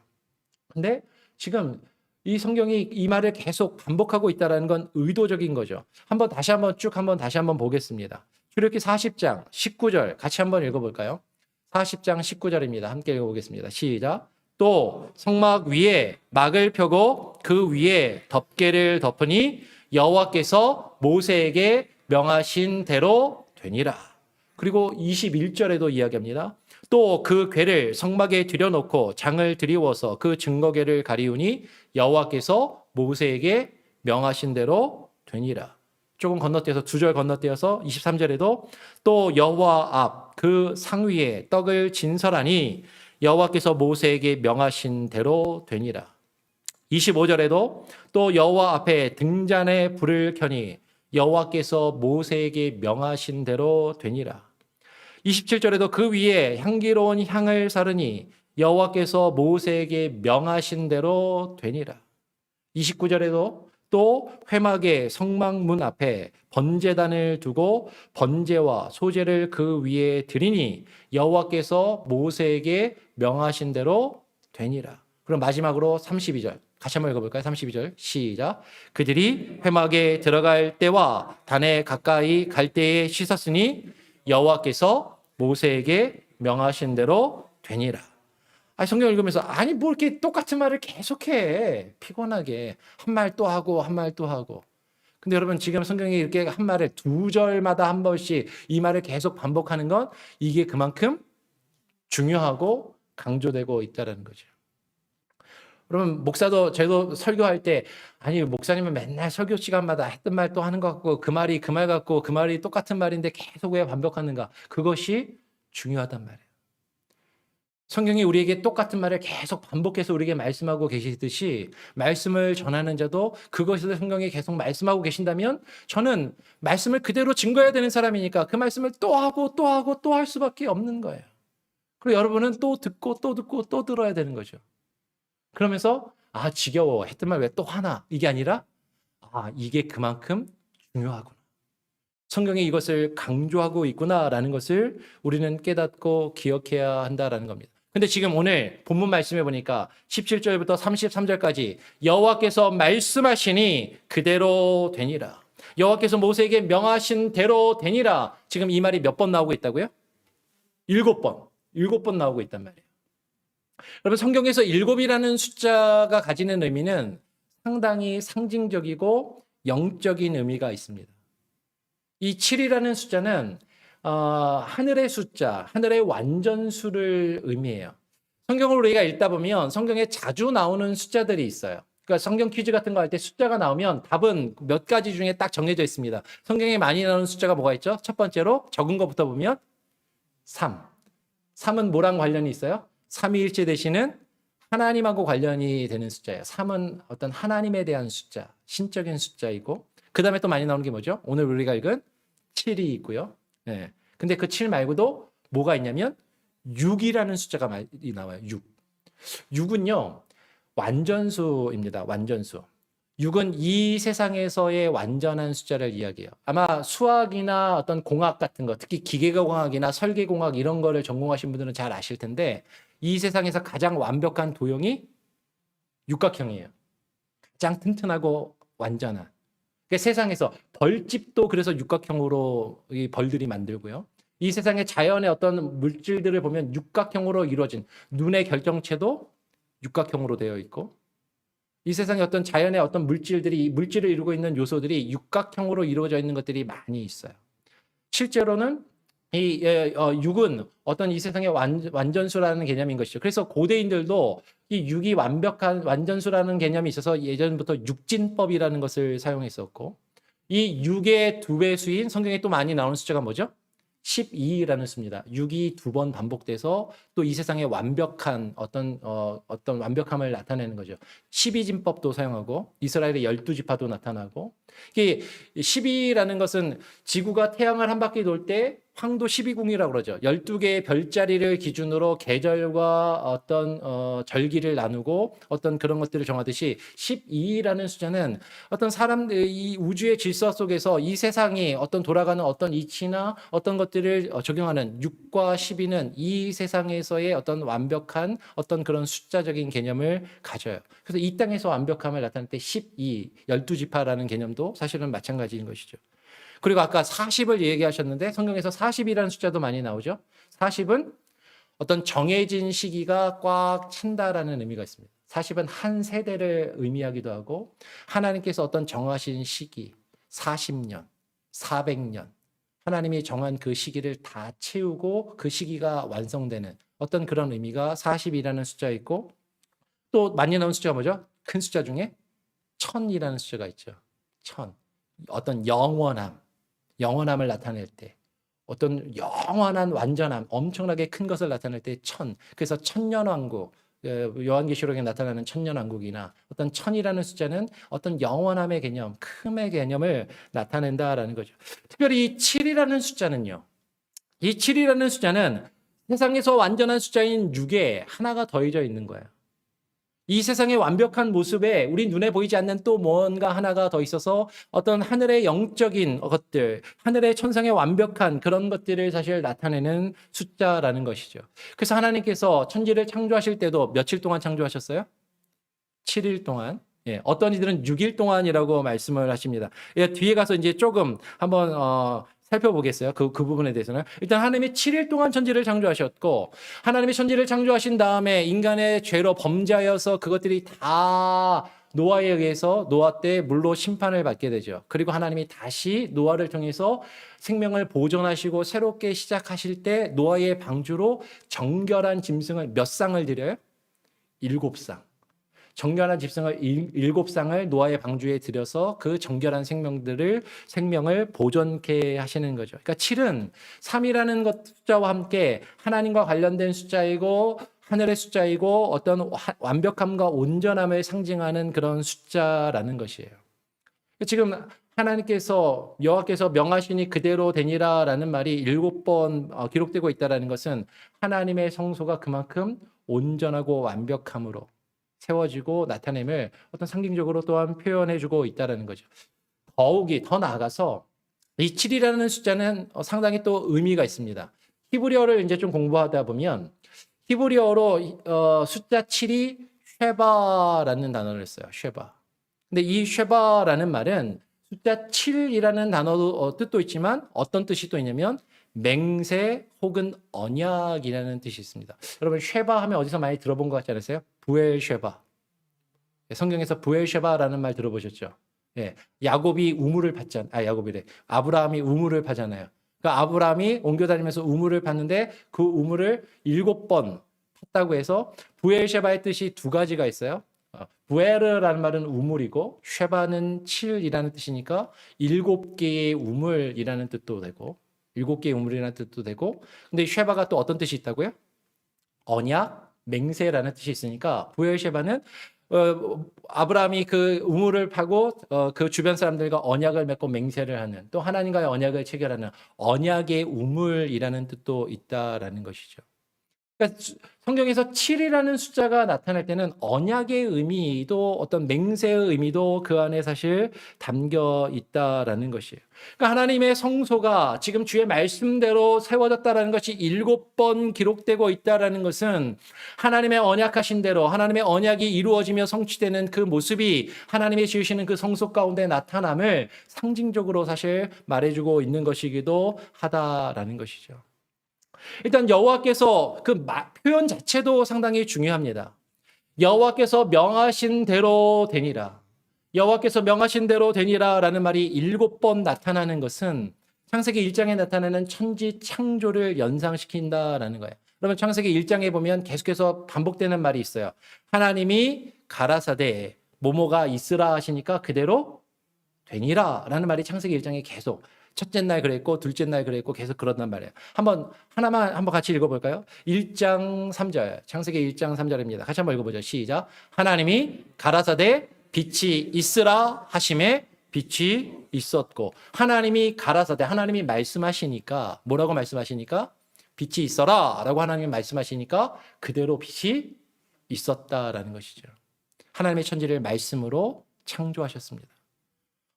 근데 지금 이 성경이 이 말을 계속 반복하고 있다는 건 의도적인 거죠. 다시 한번 보겠습니다. 출애굽기 40장 19절 같이 한번 읽어볼까요? 40장 19절입니다. 함께 읽어보겠습니다. 시작. 또 성막 위에 막을 펴고 그 위에 덮개를 덮으니 여호와께서 모세에게 명하신 대로 되니라. 그리고 21절에도 이야기합니다. 또 그 궤를 성막에 들여놓고 장을 드리워서 그 증거궤를 가리우니 여호와께서 모세에게 명하신 대로 되니라. 조금 건너뛰어서 2절 건너뛰어서 23절에도 또 여호와 앞 그 상위에 떡을 진설하니 여호와께서 모세에게 명하신 대로 되니라. 25절에도 또 여호와 앞에 등잔에 불을 켜니 여호와께서 모세에게 명하신 대로 되니라. 27절에도 그 위에 향기로운 향을 사르니 여호와께서 모세에게 명하신 대로 되니라. 29절에도 또 회막의 성막문 앞에 번제단을 두고 번제와 소제를 그 위에 드리니 여호와께서 모세에게 명하신 대로 되니라. 그럼 마지막으로 32절 같이 한번 읽어볼까요? 32절 시작. 그들이 회막에 들어갈 때와 단에 가까이 갈 때에 씻었으니 여호와께서 모세에게 명하신 대로 되니라. 성경 읽으면서 뭐 이렇게 똑같은 말을 계속해. 피곤하게 한 말 또 하고 한 말 또 하고. 근데 여러분 지금 성경이 이렇게 한 말을 2절마다 한 번씩 이 말을 계속 반복하는 건 이게 그만큼 중요하고 강조되고 있다는 거죠. 여러분 저도 설교할 때 목사님은 맨날 설교 시간마다 했던 말 또 하는 것 같고 그 말이 그 말 같고 그 말이 똑같은 말인데 계속 왜 반복하는가? 그것이 중요하단 말이에요. 성경이 우리에게 똑같은 말을 계속 반복해서 우리에게 말씀하고 계시듯이 말씀을 전하는 자도 그것을 성경에 계속 말씀하고 계신다면 저는 말씀을 그대로 증거해야 되는 사람이니까 그 말씀을 또 하고 또 하고 또 할 수밖에 없는 거예요. 그리고 여러분은 또 듣고 또 듣고 또 들어야 되는 거죠. 그러면서 지겨워 했던 말 왜 또 하나 이게 아니라 이게 그만큼 중요하구나. 성경이 이것을 강조하고 있구나라는 것을 우리는 깨닫고 기억해야 한다라는 겁니다. 근데 지금 오늘 본문 말씀해 보니까 17절부터 33절까지 여호와께서 말씀하시니 그대로 되니라. 여호와께서 모세에게 명하신 대로 되니라. 지금 이 말이 몇 번 나오고 있다고요? 7번. 7번 나오고 있단 말이에요. 여러분 성경에서 7이라는 숫자가 가지는 의미는 상당히 상징적이고 영적인 의미가 있습니다. 이 7이라는 숫자는 하늘의 숫자, 하늘의 완전수를 의미해요. 성경을 우리가 읽다 보면 성경에 자주 나오는 숫자들이 있어요. 그러니까 성경 퀴즈 같은 거 할 때 숫자가 나오면 답은 몇 가지 중에 딱 정해져 있습니다. 성경에 많이 나오는 숫자가 뭐가 있죠? 첫 번째로 적은 것부터 보면 3. 3은 뭐랑 관련이 있어요? 삼위일체 되시는 하나님하고 관련이 되는 숫자예요. 3은 어떤 하나님에 대한 숫자, 신적인 숫자이고, 그 다음에 또 많이 나오는 게 뭐죠? 오늘 우리가 읽은 7이 있고요. 네. 근데 그 7 말고도 뭐가 있냐면 6이라는 숫자가 많이 나와요. 6. 6은요, 완전수입니다. 완전수. 6은 이 세상에서의 완전한 숫자를 이야기해요. 아마 수학이나 어떤 공학 같은 거, 특히 기계공학이나 설계공학 이런 거를 전공하신 분들은 잘 아실 텐데, 이 세상에서 가장 완벽한 도형이 육각형이에요. 가장 튼튼하고 완전한. 그러니까 세상에서 벌집도 그래서 육각형으로 이 벌들이 만들고요. 이 세상의 자연의 어떤 물질들을 보면 육각형으로 이루어진 눈의 결정체도 육각형으로 되어 있고, 이 세상의 어떤 자연의 어떤 물질들이 이 물질을 이루고 있는 요소들이 육각형으로 이루어져 있는 것들이 많이 있어요. 실제로는 이 6은 어떤 이 세상의 완전수라는 개념인 것이죠. 그래서 고대인들도 이 6이 완벽한 완전수라는 개념이 있어서 예전부터 육진법이라는 것을 사용했었고, 이 6의 2배 수인 성경에 또 많이 나오는 숫자가 뭐죠? 12라는 수입니다. 6이 2번 반복돼서 또 이 세상의 완벽한 어떤 완벽함을 나타내는 거죠. 12진법도 사용하고 이스라엘의 12지파도 나타나고, 이게 12라는 것은 지구가 태양을 한 바퀴 돌 때 황도 12궁이라고 그러죠. 12개의 별자리를 기준으로 계절과 어떤 절기를 나누고 어떤 그런 것들을 정하듯이 12라는 숫자는 어떤 이 우주의 질서 속에서 이 세상이 어떤 돌아가는 어떤 이치나 어떤 것들을 적용하는 6과 12는 이 세상에서의 어떤 완벽한 어떤 그런 숫자적인 개념을 가져요. 그래서 이 땅에서 완벽함을 나타낼 때 12, 12지파라는 개념도 사실은 마찬가지인 것이죠. 그리고 아까 40을 얘기하셨는데 성경에서 40이라는 숫자도 많이 나오죠. 40은 어떤 정해진 시기가 꽉 찬다라는 의미가 있습니다. 40은 한 세대를 의미하기도 하고, 하나님께서 어떤 정하신 시기, 40년, 400년, 하나님이 정한 그 시기를 다 채우고 그 시기가 완성되는 어떤 그런 의미가 40이라는 숫자에 있고, 또 많이 나오는 숫자가 뭐죠? 큰 숫자 중에 1000이라는 숫자가 있죠. 1000. 어떤 영원함을 나타낼 때, 어떤 영원한 완전함, 엄청나게 큰 것을 나타낼 때 1000. 그래서 천년왕국, 요한계시록에 나타나는 천년왕국이나 어떤 1000이라는 숫자는 어떤 영원함의 개념, 큼의 개념을 나타낸다라는 거죠. 특별히 이 7이라는 숫자는요. 이 7이라는 숫자는 세상에서 완전한 숫자인 6에 하나가 더해져 있는 거예요. 이 세상의 완벽한 모습에 우리 눈에 보이지 않는 또 뭔가 하나가 더 있어서 어떤 하늘의 영적인 것들, 하늘의 천상의 완벽한 그런 것들을 사실 나타내는 숫자라는 것이죠. 그래서 하나님께서 천지를 창조하실 때도 며칠 동안 창조하셨어요? 7일 동안. 예, 어떤 이들은 6일 동안이라고 말씀을 하십니다. 예, 뒤에 가서 이제 조금 한번 살펴보겠어요. 그 부분에 대해서는. 일단 하나님이 7일 동안 천지를 창조하셨고, 하나님이 천지를 창조하신 다음에 인간의 죄로 범죄하여서 그것들이 다 노아에 의해서 노아 때 물로 심판을 받게 되죠. 그리고 하나님이 다시 노아를 통해서 생명을 보존하시고 새롭게 시작하실 때 노아의 방주로 정결한 짐승을 몇 쌍을 드려요? 7쌍. 정결한 짐승을 7쌍을 노아의 방주에 들여서 그 정결한 생명을 보존케 하시는 거죠. 그러니까 7은 3이라는 것 숫자와 함께 하나님과 관련된 숫자이고 하늘의 숫자이고 어떤 완벽함과 온전함을 상징하는 그런 숫자라는 것이에요. 지금 하나님께서 여호와께서 명하시니 그대로 되니라라는 말이 7번 기록되고 있다는 것은 하나님의 성소가 그만큼 온전하고 완벽함으로 세워지고 나타냄을 어떤 상징적으로 또한 표현해주고 있다는 거죠. 더욱이 더 나아가서 이 7이라는 숫자는 상당히 또 의미가 있습니다. 히브리어를 이제 좀 공부하다 보면 히브리어로 숫자 7이 쉐바라는 단어를 써요. 쉐바. 근데 이 쉐바라는 말은 숫자 7이라는 단어도 뜻도 있지만 어떤 뜻이 또 있냐면 맹세 혹은 언약이라는 뜻이 있습니다. 여러분 쉐바 하면 어디서 많이 들어본 것 같지 않으세요? 부엘쉐바. 성경에서 부엘쉐바라는 말 들어보셨죠? 예, 야곱이 우물을 아브라함이 우물을 파잖아요. 그러니까 아브라함이 옮겨다니면서 우물을 팠는데 그 우물을 7번 팠다고 해서 부엘쉐바의 뜻이 두 가지가 있어요. 부에르라는 말은 우물이고 쉐바는 7이라는 뜻이니까 7개의 우물이라는 뜻도 되고 7개의 우물이라는 뜻도 되고 근데 쉐바가 또 어떤 뜻이 있다고요? 언약, 맹세라는 뜻이 있으니까 부엘셰바는 아브라함이 그 우물을 파고 그 주변 사람들과 언약을 맺고 맹세를 하는 또 하나님과의 언약을 체결하는 언약의 우물이라는 뜻도 있다라는 것이죠. 그러니까 성경에서 7이라는 숫자가 나타날 때는 언약의 의미도 어떤 맹세의 의미도 그 안에 사실 담겨 있다라는 것이에요. 그러니까 하나님의 성소가 지금 주의 말씀대로 세워졌다라는 것이 7번 기록되고 있다라는 것은 하나님의 언약하신 대로 하나님의 언약이 이루어지며 성취되는 그 모습이 하나님이 지으시는 그 성소 가운데 나타남을 상징적으로 사실 말해주고 있는 것이기도 하다라는 것이죠. 일단 여호와께서 그 표현 자체도 상당히 중요합니다. 여호와께서 명하신 대로 되니라. 여호와께서 명하신 대로 되니라라는 말이 7번 나타나는 것은 창세기 1장에 나타나는 천지 창조를 연상시킨다라는 거예요. 그러면 창세기 1장에 보면 계속해서 반복되는 말이 있어요. 하나님이 가라사대 뭐뭐가 있으라 하시니까 그대로 되니라라는 말이 창세기 1장에 계속 첫째 날 그랬고 둘째 날 그랬고 계속 그런단 말이에요. 하나만 한번 같이 읽어볼까요? 1장 3절 창세기 1장 3절입니다. 같이 한번 읽어보죠. 시작. 하나님이 가라사대 빛이 있으라 하심에 빛이 있었고 하나님이 가라사대 하나님이 말씀하시니까 뭐라고 말씀하시니까 빛이 있어라 라고 하나님이 말씀하시니까 그대로 빛이 있었다라는 것이죠. 하나님의 천지를 말씀으로 창조하셨습니다.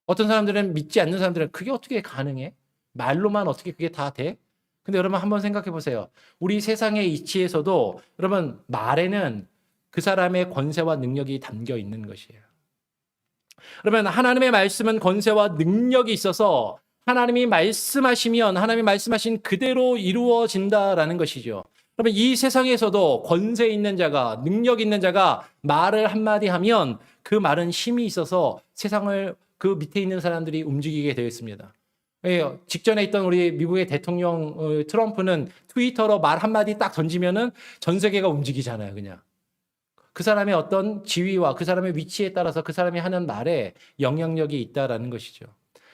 어떤 사람들은 믿지 않는 사람들은 그게 어떻게 가능해? 말로만 어떻게 그게 다 돼? 근데 여러분 한번 생각해 보세요. 우리 세상의 이치에서도 여러분 말에는 그 사람의 권세와 능력이 담겨 있는 것이에요. 그러면 하나님의 말씀은 권세와 능력이 있어서 하나님이 말씀하시면 하나님이 말씀하신 그대로 이루어진다라는 것이죠. 그러면 이 세상에서도 권세 있는 자가 능력 있는 자가 말을 한마디 하면 그 말은 힘이 있어서 세상을 그 밑에 있는 사람들이 움직이게 되어 있습니다. 직전에 있던 우리 미국의 대통령 트럼프는 트위터로 말 한마디 딱 던지면은 전 세계가 움직이잖아요, 그냥. 그 사람의 어떤 지위와 그 사람의 위치에 따라서 그 사람이 하는 말에 영향력이 있다라는 것이죠.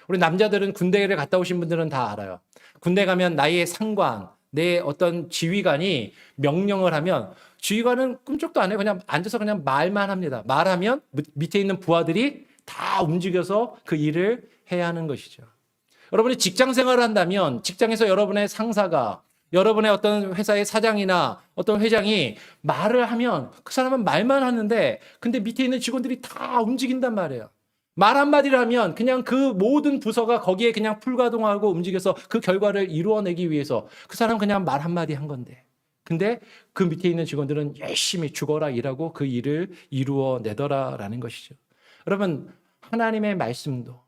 우리 남자들은 군대를 갔다 오신 분들은 다 알아요. 군대 가면 나의 상관, 내 어떤 지휘관이 명령을 하면 지휘관은 꿈쩍도 안 해요. 그냥 앉아서 그냥 말만 합니다. 말하면 밑에 있는 부하들이 다 움직여서 그 일을 해야 하는 것이죠. 여러분이 직장 생활을 한다면 직장에서 여러분의 상사가 여러분의 어떤 회사의 사장이나 어떤 회장이 말을 하면 그 사람은 말만 하는데 근데 밑에 있는 직원들이 다 움직인단 말이에요. 말 한마디를 하면 그냥 그 모든 부서가 거기에 그냥 풀가동하고 움직여서 그 결과를 이루어내기 위해서 그 사람은 그냥 말 한마디 한 건데 근데 그 밑에 있는 직원들은 열심히 죽어라 일하고 그 일을 이루어내더라라는 것이죠. 여러분 하나님의 말씀도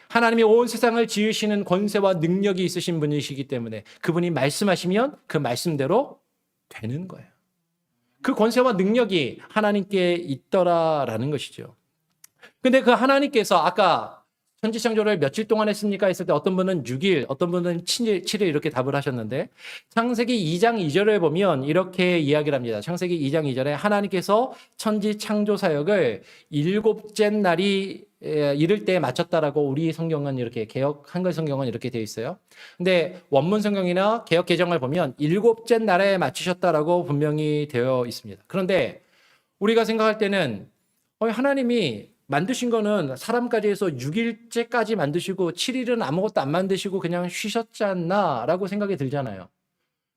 하나님이 온 세상을 지으시는 권세와 능력이 있으신 분이시기 때문에 그분이 말씀하시면 그 말씀대로 되는 거예요. 그 권세와 능력이 하나님께 있더라라는 것이죠. 근데 그 하나님께서 아까 천지창조를 며칠 동안 했습니까? 했을 때 어떤 분은 6일, 어떤 분은 7일 이렇게 답을 하셨는데 창세기 2장 2절을 보면 이렇게 이야기를 합니다. 창세기 2장 2절에 하나님께서 천지창조 사역을 7째 날이 이를 때에 마쳤다라고 우리 성경은 이렇게 개역 한글 성경은 이렇게 되어 있어요. 근데 원문 성경이나 개역 개정을 보면 7째 날에 마치셨다라고 분명히 되어 있습니다. 그런데 우리가 생각할 때는 하나님이 만드신 거는 사람까지 해서 6일째까지 만드시고 7일은 아무것도 안 만드시고 그냥 쉬셨지 않나 라고 생각이 들잖아요.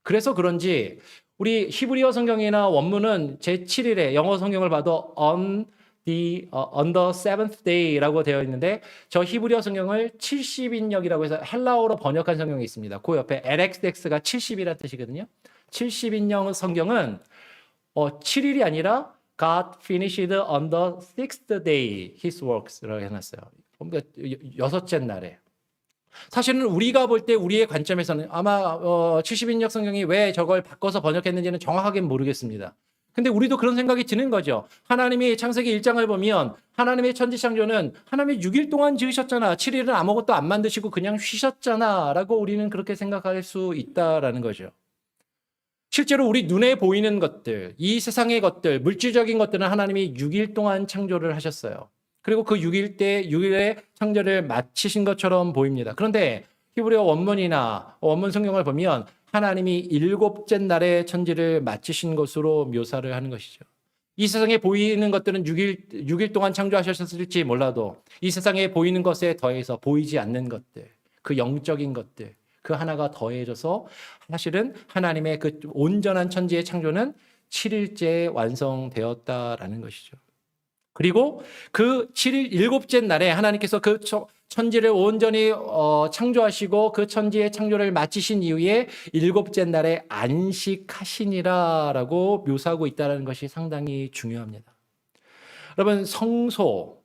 그래서 그런지 우리 히브리어 성경이나 원문은 제7일에 영어 성경을 봐도 on the seventh day라고 되어 있는데 저 히브리어 성경을 70인역이라고 해서 헬라어로 번역한 성경이 있습니다. 그 옆에 LXX가 70이라는 뜻이거든요. 70인역 성경은 7일이 아니라 God finished on the sixth day his works라고 해놨어요. 그러니까 6째 날에. 사실은 우리가 볼 때 우리의 관점에서는 아마 70인역 성경이 왜 저걸 바꿔서 번역했는지는 정확하게 모르겠습니다. 근데 우리도 그런 생각이 드는 거죠. 하나님이 창세기 1장을 보면 하나님의 천지창조는 하나님이 6일 동안 지으셨잖아. 7일은 아무것도 안 만드시고 그냥 쉬셨잖아. 라고 우리는 그렇게 생각할 수 있다라는 거죠. 실제로 우리 눈에 보이는 것들, 이 세상의 것들, 물질적인 것들은 하나님이 6일 동안 창조를 하셨어요. 그리고 그 6일의 창조를 마치신 것처럼 보입니다. 그런데 히브리어 원문이나 원문 성경을 보면 하나님이 일곱째 날에 천지를 마치신 것으로 묘사를 하는 것이죠. 이 세상에 보이는 것들은 6일 동안 창조하셨을지 몰라도 이 세상에 보이는 것에 더해서 보이지 않는 것들, 그 영적인 것들, 그 하나가 더해져서 사실은 하나님의 그 온전한 천지의 창조는 7일째에 완성되었다라는 것이죠. 그리고 그 7일 일곱째 날에 하나님께서 그 천지를 온전히 창조하시고 그 천지의 창조를 마치신 이후에 일곱째 날에 안식하시니라라고 묘사하고 있다는 것이 상당히 중요합니다. 여러분, 성소,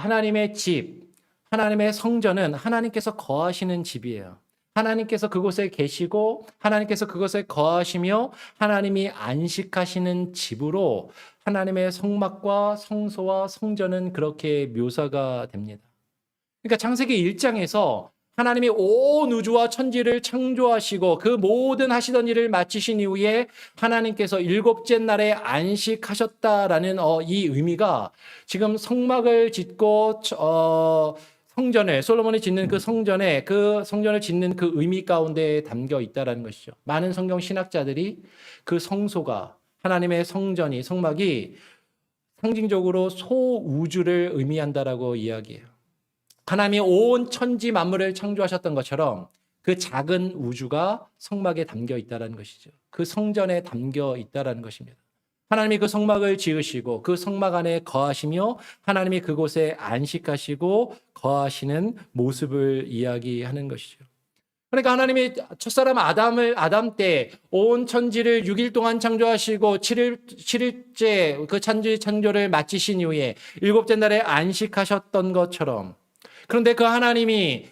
하나님의 집, 하나님의 성전은 하나님께서 거하시는 집이에요. 하나님께서 그곳에 계시고 하나님께서 그곳에 거하시며 하나님이 안식하시는 집으로 하나님의 성막과 성소와 성전은 그렇게 묘사가 됩니다. 그러니까 창세기 1장에서 하나님이 온 우주와 천지를 창조하시고 그 모든 하시던 일을 마치신 이후에 하나님께서 일곱째 날에 안식하셨다라는 이 의미가 지금 성막을 짓고 성전을 솔로몬이 짓는 그 성전을 짓는 그 의미 가운데 담겨 있다라는 것이죠. 많은 성경 신학자들이 그 성소가 하나님의 성전이 성막이 상징적으로 소우주를 의미한다라고 이야기해요. 하나님이 온 천지 만물을 창조하셨던 것처럼 그 작은 우주가 성막에 담겨 있다라는 것이죠. 그 성전에 담겨 있다라는 것입니다. 하나님이 그 성막을 지으시고 그 성막 안에 거하시며 하나님이 그곳에 안식하시고 거하시는 모습을 이야기하는 것이죠. 그러니까 하나님이 첫사람 아담 때 온 천지를 6일 동안 창조하시고 7일째 그 천지 창조를 마치신 이후에 일곱째 날에 안식하셨던 것처럼, 그런데 그 하나님이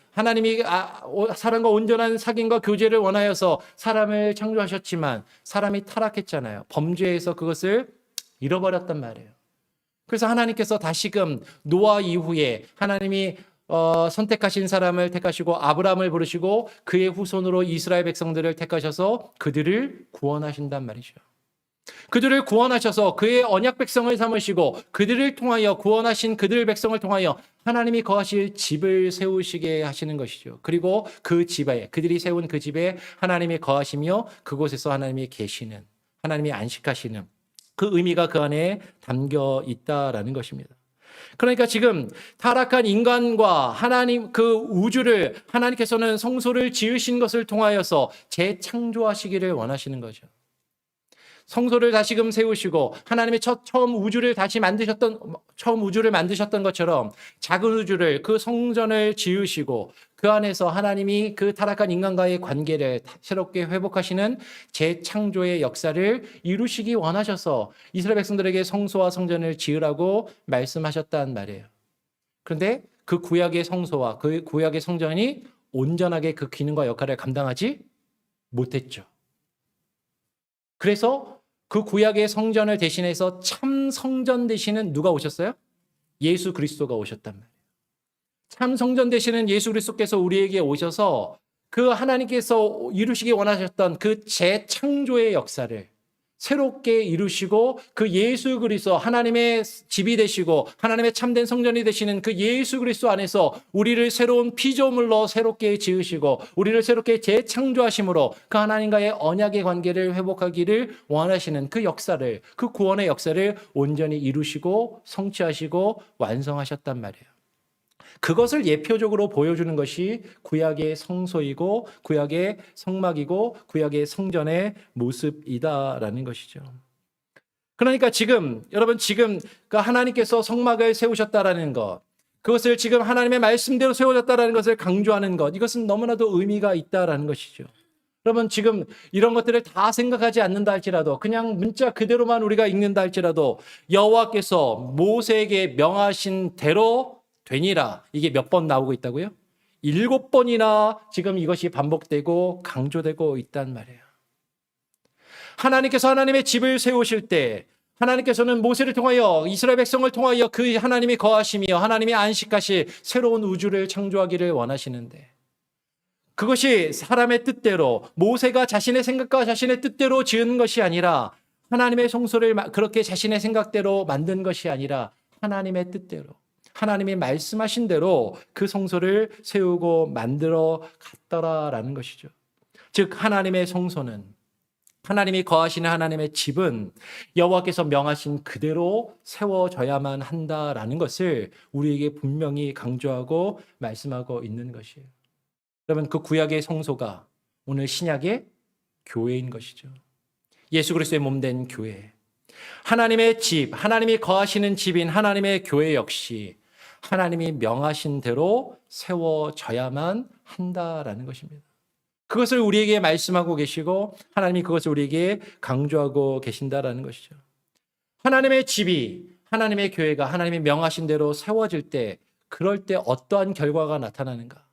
사람과 온전한 사귐과 교제를 원하여서 사람을 창조하셨지만 사람이 타락했잖아요. 범죄해서 그것을 잃어버렸단 말이에요. 그래서 하나님께서 다시금 노아 이후에 하나님이 선택하신 사람을 택하시고 아브라함을 부르시고 그의 후손으로 이스라엘 백성들을 택하셔서 그들을 구원하신단 말이죠. 그들을 구원하셔서 그의 언약 백성을 삼으시고 그들을 통하여 구원하신 그들 백성을 통하여 하나님이 거하실 집을 세우시게 하시는 것이죠. 그리고 그 집에, 그들이 세운 그 집에 하나님이 거하시며 그곳에서 하나님이 계시는, 하나님이 안식하시는 그 의미가 그 안에 담겨 있다라는 것입니다. 그러니까 지금 타락한 인간과 하나님 그 우주를 하나님께서는 성소를 지으신 것을 통하여서 재창조하시기를 원하시는 거죠. 성소를 다시금 세우시고 하나님의 처음 우주를 만드셨던 것처럼 작은 우주를 그 성전을 지으시고 그 안에서 하나님이 그 타락한 인간과의 관계를 새롭게 회복하시는 재창조의 역사를 이루시기 원하셔서 이스라엘 백성들에게 성소와 성전을 지으라고 말씀하셨단 말이에요. 그런데 그 구약의 성소와 그 구약의 성전이 온전하게 그 기능과 역할을 감당하지 못했죠. 그래서 그 구약의 성전을 대신해서 참 성전 대신은 누가 오셨어요? 예수 그리스도가 오셨단 말이에요. 참 성전 되시는 예수 그리스도께서 우리에게 오셔서 그 하나님께서 이루시기 원하셨던 그 재창조의 역사를 새롭게 이루시고 그 예수 그리스도 하나님의 집이 되시고 하나님의 참된 성전이 되시는 그 예수 그리스도 안에서 우리를 새로운 피조물로 새롭게 지으시고 우리를 새롭게 재창조하심으로 그 하나님과의 언약의 관계를 회복하기를 원하시는 그 역사를, 그 구원의 역사를 온전히 이루시고 성취하시고 완성하셨단 말이에요. 그것을 예표적으로 보여주는 것이 구약의 성소이고 구약의 성막이고 구약의 성전의 모습이다라는 것이죠. 그러니까 여러분 하나님께서 성막을 세우셨다라는 것, 그것을 지금 하나님의 말씀대로 세워졌다라는 것을 강조하는 것, 이것은 너무나도 의미가 있다라는 것이죠. 여러분 지금 이런 것들을 다 생각하지 않는다 할지라도 그냥 문자 그대로만 우리가 읽는다 할지라도 여호와께서 모세에게 명하신 대로 되니라, 이게 몇 번 나오고 있다고요? 7번이나 지금 이것이 반복되고 강조되고 있단 말이에요. 하나님께서 하나님의 집을 세우실 때 하나님께서는 모세를 통하여 이스라엘 백성을 통하여 그 하나님이 거하시며 하나님이 안식하실 새로운 우주를 창조하기를 원하시는데 그것이 사람의 뜻대로 모세가 자신의 생각과 자신의 뜻대로 지은 것이 아니라 하나님의 성소를 그렇게 자신의 생각대로 만든 것이 아니라 하나님의 뜻대로 하나님이 말씀하신 대로 그 성소를 세우고 만들어 갔더라라는 것이죠. 즉 하나님의 성소는 하나님이 거하시는 하나님의 집은 여호와께서 명하신 그대로 세워져야만 한다라는 것을 우리에게 분명히 강조하고 말씀하고 있는 것이에요. 여러분 그 구약의 성소가 오늘 신약의 교회인 것이죠. 예수 그리스도의 몸된 교회. 하나님의 집, 하나님이 거하시는 집인 하나님의 교회 역시 하나님이 명하신 대로 세워져야만 한다라는 것입니다. 그것을 우리에게 말씀하고 계시고 하나님이 그것을 우리에게 강조하고 계신다라는 것이죠. 하나님의 집이 하나님의 교회가 하나님이 명하신 대로 세워질 때 그럴 때 어떠한 결과가 나타나는가?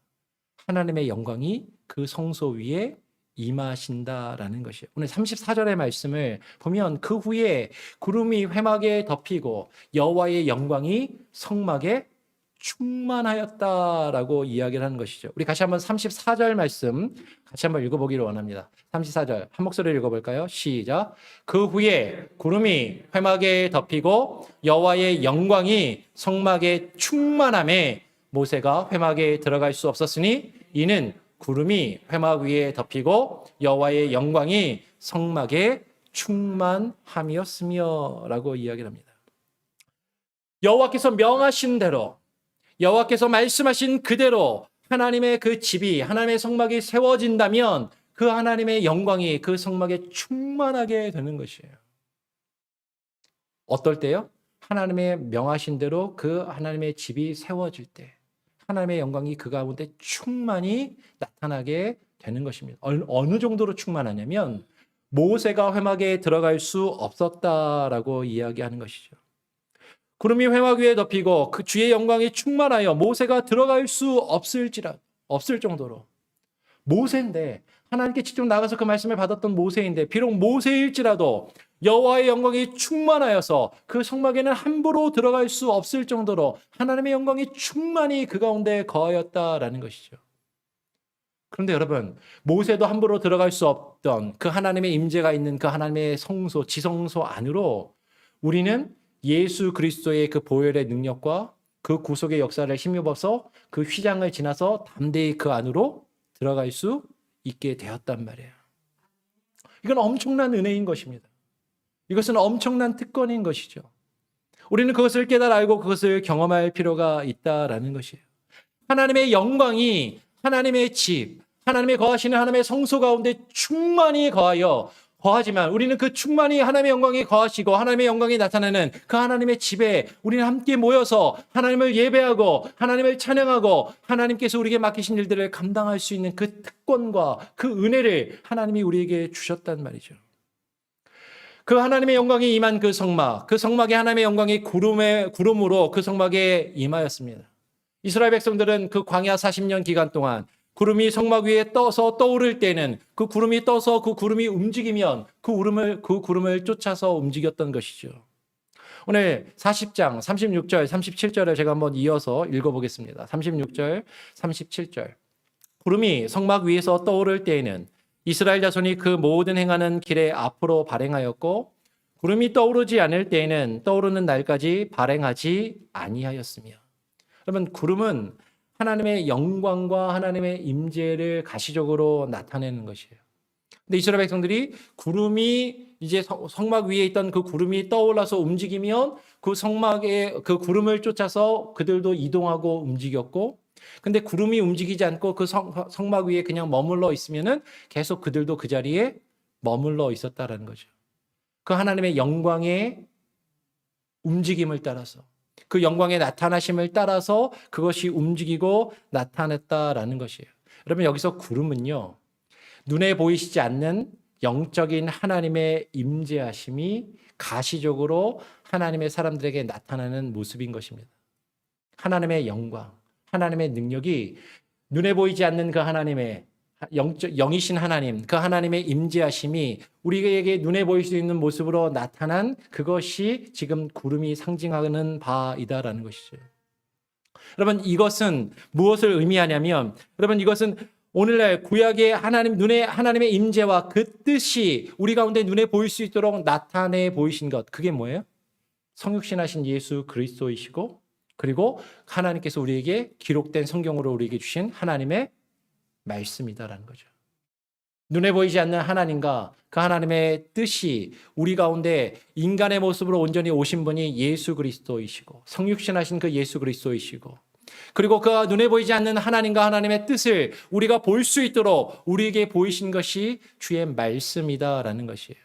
하나님의 영광이 그 성소 위에 임하신다라는 것이에요. 오늘 34절의 말씀을 보면 그 후에 구름이 회막에 덮이고 여호와의 영광이 성막에 충만하였다라고 이야기를 하는 것이죠. 우리 다시 한번 34절 말씀 같이 한번 읽어보기를 원합니다. 34절 한 목소리를 읽어볼까요? 시작. 그 후에 구름이 회막에 덮이고 여호와의 영광이 성막에 충만함에 모세가 회막에 들어갈 수 없었으니 이는 구름이 회막 위에 덮이고 여호와의 영광이 성막에 충만함이었으며 라고 이야기를 합니다. 여호와께서 명하신 대로 여호와께서 말씀하신 그대로 하나님의 그 집이 하나님의 성막이 세워진다면 그 하나님의 영광이 그 성막에 충만하게 되는 것이에요. 어떨 때요? 하나님의 명하신 대로 그 하나님의 집이 세워질 때 하나님의 영광이 그 가운데 충만히 나타나게 되는 것입니다. 어느 정도로 충만하냐면 모세가 회막에 들어갈 수 없었다라고 이야기하는 것이죠. 구름이 회막 위에 덮이고 그 주의 영광이 충만하여 모세가 들어갈 수 없을 정도로 모세인데 하나님께 직접 나가서 그 말씀을 받았던 모세인데 비록 모세일지라도 여호와의 영광이 충만하여서 그 성막에는 함부로 들어갈 수 없을 정도로 하나님의 영광이 충만히 그 가운데 거하였다라는 것이죠. 그런데 여러분 모세도 함부로 들어갈 수 없던 그 하나님의 임재가 있는 그 하나님의 성소 지성소 안으로 우리는 예수 그리스도의 그 보혈의 능력과 그 구속의 역사를 힘입어서 그 휘장을 지나서 담대히 그 안으로 들어갈 수 있게 되었단 말이에요. 이건 엄청난 은혜인 것입니다. 이것은 엄청난 특권인 것이죠. 우리는 그것을 깨달아 알고 그것을 경험할 필요가 있다라는 것이에요. 하나님의 영광이 하나님의 집, 하나님의 거하시는 하나님의 성소 가운데 충만히 거하지만 우리는 그 충만히 하나님의 영광이 거하시고 하나님의 영광이 나타나는 그 하나님의 집에 우리는 함께 모여서 하나님을 예배하고 하나님을 찬양하고 하나님께서 우리에게 맡기신 일들을 감당할 수 있는 그 특권과 그 은혜를 하나님이 우리에게 주셨단 말이죠. 그 하나님의 영광이 임한 그 성막에 하나님의 영광이 구름으로 그 성막에 임하였습니다. 이스라엘 백성들은 그 광야 40년 기간 동안 구름이 성막 위에 떠서 떠오를 때는 그 구름이 떠서 그 구름이 움직이면 그 구름을 쫓아서 움직였던 것이죠. 오늘 40장 36절 37절을 제가 한번 이어서 읽어보겠습니다. 36절 37절 구름이 성막 위에서 떠오를 때에는 이스라엘 자손이 그 모든 행하는 길에 앞으로 발행하였고 구름이 떠오르지 않을 때에는 떠오르는 날까지 발행하지 아니하였으며. 여러분 구름은 하나님의 영광과 하나님의 임재를 가시적으로 나타내는 것이에요. 근데 이스라엘 백성들이 구름이 이제 성막 위에 있던 그 구름이 떠올라서 움직이면 그 성막에 그 구름을 쫓아서 그들도 이동하고 움직였고, 근데 구름이 움직이지 않고 그 성막 위에 그냥 머물러 있으면은 계속 그들도 그 자리에 머물러 있었다라는 거죠. 그 하나님의 영광의 움직임을 따라서 그 영광의 나타나심을 따라서 그것이 움직이고 나타났다라는 것이에요. 여러분 여기서 구름은요, 눈에 보이시지 않는 영적인 하나님의 임재하심이 가시적으로 하나님의 사람들에게 나타나는 모습인 것입니다. 하나님의 영광, 하나님의 능력이 눈에 보이지 않는 그 하나님의 영이신 하나님, 그 하나님의 임재하심이 우리에게 눈에 보일 수 있는 모습으로 나타난 그것이 지금 구름이 상징하는 바이다라는 것이죠. 여러분 이것은 무엇을 의미하냐면, 여러분 이것은 오늘날 구약의 하나님의 임재와 그 뜻이 우리 가운데 눈에 보일 수 있도록 나타내 보이신 것, 그게 뭐예요? 성육신하신 예수 그리스도이시고, 그리고 하나님께서 우리에게 기록된 성경으로 우리에게 주신 하나님의 말씀이다라는 거죠. 눈에 보이지 않는 하나님과 그 하나님의 뜻이 우리 가운데 인간의 모습으로 온전히 오신 분이 예수 그리스도이시고, 성육신하신 그 예수 그리스도이시고, 그리고 그 눈에 보이지 않는 하나님과 하나님의 뜻을 우리가 볼 수 있도록 우리에게 보이신 것이 주의 말씀이다라는 것이에요.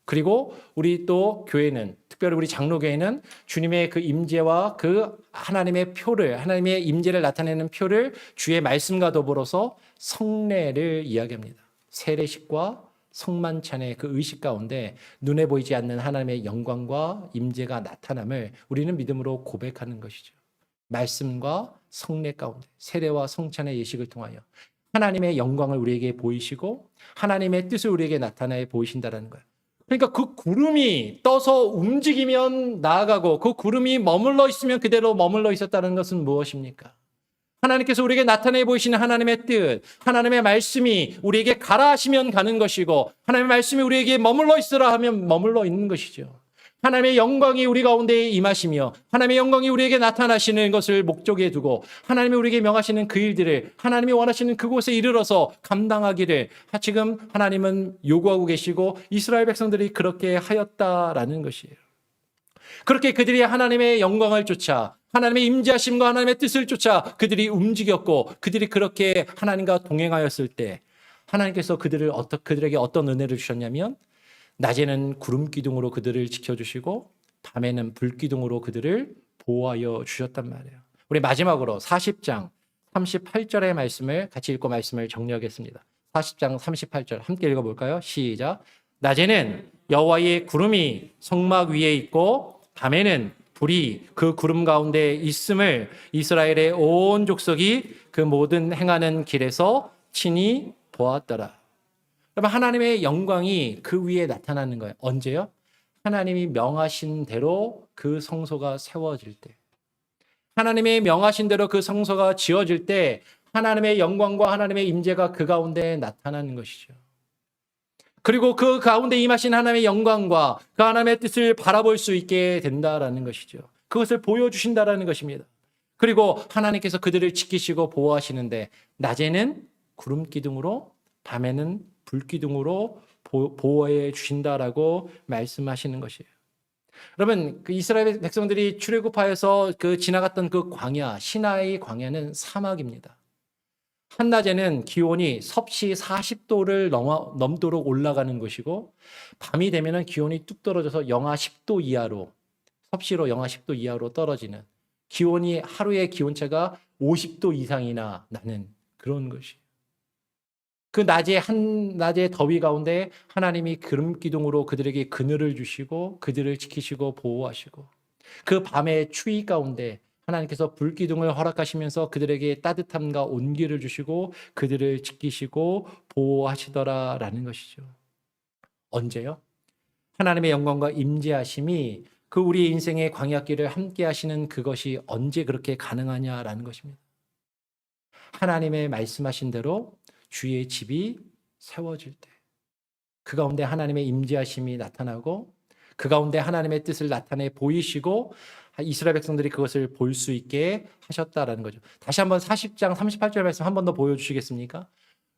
그리고 우리 또 교회는, 특별히 우리 장로교회는 주님의 그 임재와 그 하나님의 표를, 하나님의 임재를 나타내는 표를 주의 말씀과 더불어서 성례를 이야기합니다. 세례식과 성만찬의 그 의식 가운데 눈에 보이지 않는 하나님의 영광과 임재가 나타남을 우리는 믿음으로 고백하는 것이죠. 말씀과 성례 가운데, 세례와 성찬의 예식을 통하여 하나님의 영광을 우리에게 보이시고 하나님의 뜻을 우리에게 나타내 보이신다라는 거예요. 그러니까 그 구름이 떠서 움직이면 나아가고 그 구름이 머물러 있으면 그대로 머물러 있었다는 것은 무엇입니까? 하나님께서 우리에게 나타내 보이시는 하나님의 뜻, 하나님의 말씀이 우리에게 가라 하시면 가는 것이고, 하나님의 말씀이 우리에게 머물러 있으라 하면 머물러 있는 것이죠. 하나님의 영광이 우리 가운데 임하시며 하나님의 영광이 우리에게 나타나시는 것을 목적에 두고 하나님이 우리에게 명하시는 그 일들을 하나님이 원하시는 그곳에 이르러서 감당하기를 지금 하나님은 요구하고 계시고, 이스라엘 백성들이 그렇게 하였다라는 것이에요. 그렇게 그들이 하나님의 영광을 쫓아 하나님의 임재하심과 하나님의 뜻을 쫓아 그들이 움직였고, 그들이 그렇게 하나님과 동행하였을 때 하나님께서 그들에게 어떤 은혜를 주셨냐면, 낮에는 구름 기둥으로 그들을 지켜주시고 밤에는 불 기둥으로 그들을 보호하여 주셨단 말이에요. 우리 마지막으로 40장 38절의 말씀을 같이 읽고 말씀을 정리하겠습니다. 40장 38절 함께 읽어볼까요? 시작. 낮에는 여호와의 구름이 성막 위에 있고 밤에는 불이 그 구름 가운데 있음을 이스라엘의 온 족속이 그 모든 행하는 길에서 친히 보았더라. 여러분, 하나님의 영광이 그 위에 나타나는 거예요. 언제요? 하나님이 명하신 대로 그 성소가 세워질 때, 하나님의 명하신 대로 그 성소가 지어질 때 하나님의 영광과 하나님의 임재가 그 가운데 나타나는 것이죠. 그리고 그 가운데 임하신 하나님의 영광과 그 하나님의 뜻을 바라볼 수 있게 된다라는 것이죠. 그것을 보여주신다라는 것입니다. 그리고 하나님께서 그들을 지키시고 보호하시는데, 낮에는 구름 기둥으로 밤에는 불 기둥으로 보호해 주신다라고 말씀하시는 것이에요. 여러분, 그 이스라엘 백성들이 출애굽하여서 그 지나갔던 그 광야, 시나이 광야는 사막입니다. 한낮에는 기온이 섭씨 40도를 넘도록 올라가는 것이고, 밤이 되면은 기온이 뚝 떨어져서 영하 10도 이하로, 섭씨로 영하 10도 이하로 떨어지는, 기온이 하루의 기온차가 50도 이상이나 나는 그런 것이. 그 한낮의 더위 가운데 하나님이 구름 기둥으로 그들에게 그늘을 주시고 그들을 지키시고 보호하시고, 그 밤의 추위 가운데 하나님께서 불 기둥을 허락하시면서 그들에게 따뜻함과 온기를 주시고 그들을 지키시고 보호하시더라라는 것이죠. 언제요? 하나님의 영광과 임재하심이 그 우리 인생의 광야길을 함께 하시는 그것이 언제 그렇게 가능하냐라는 것입니다. 하나님의 말씀하신 대로 주의 집이 세워질 때, 그 가운데 하나님의 임재하심이 나타나고 그 가운데 하나님의 뜻을 나타내 보이시고 이스라엘 백성들이 그것을 볼 수 있게 하셨다라는 거죠. 다시 한번 40장 38절 말씀 한 번 더 보여주시겠습니까?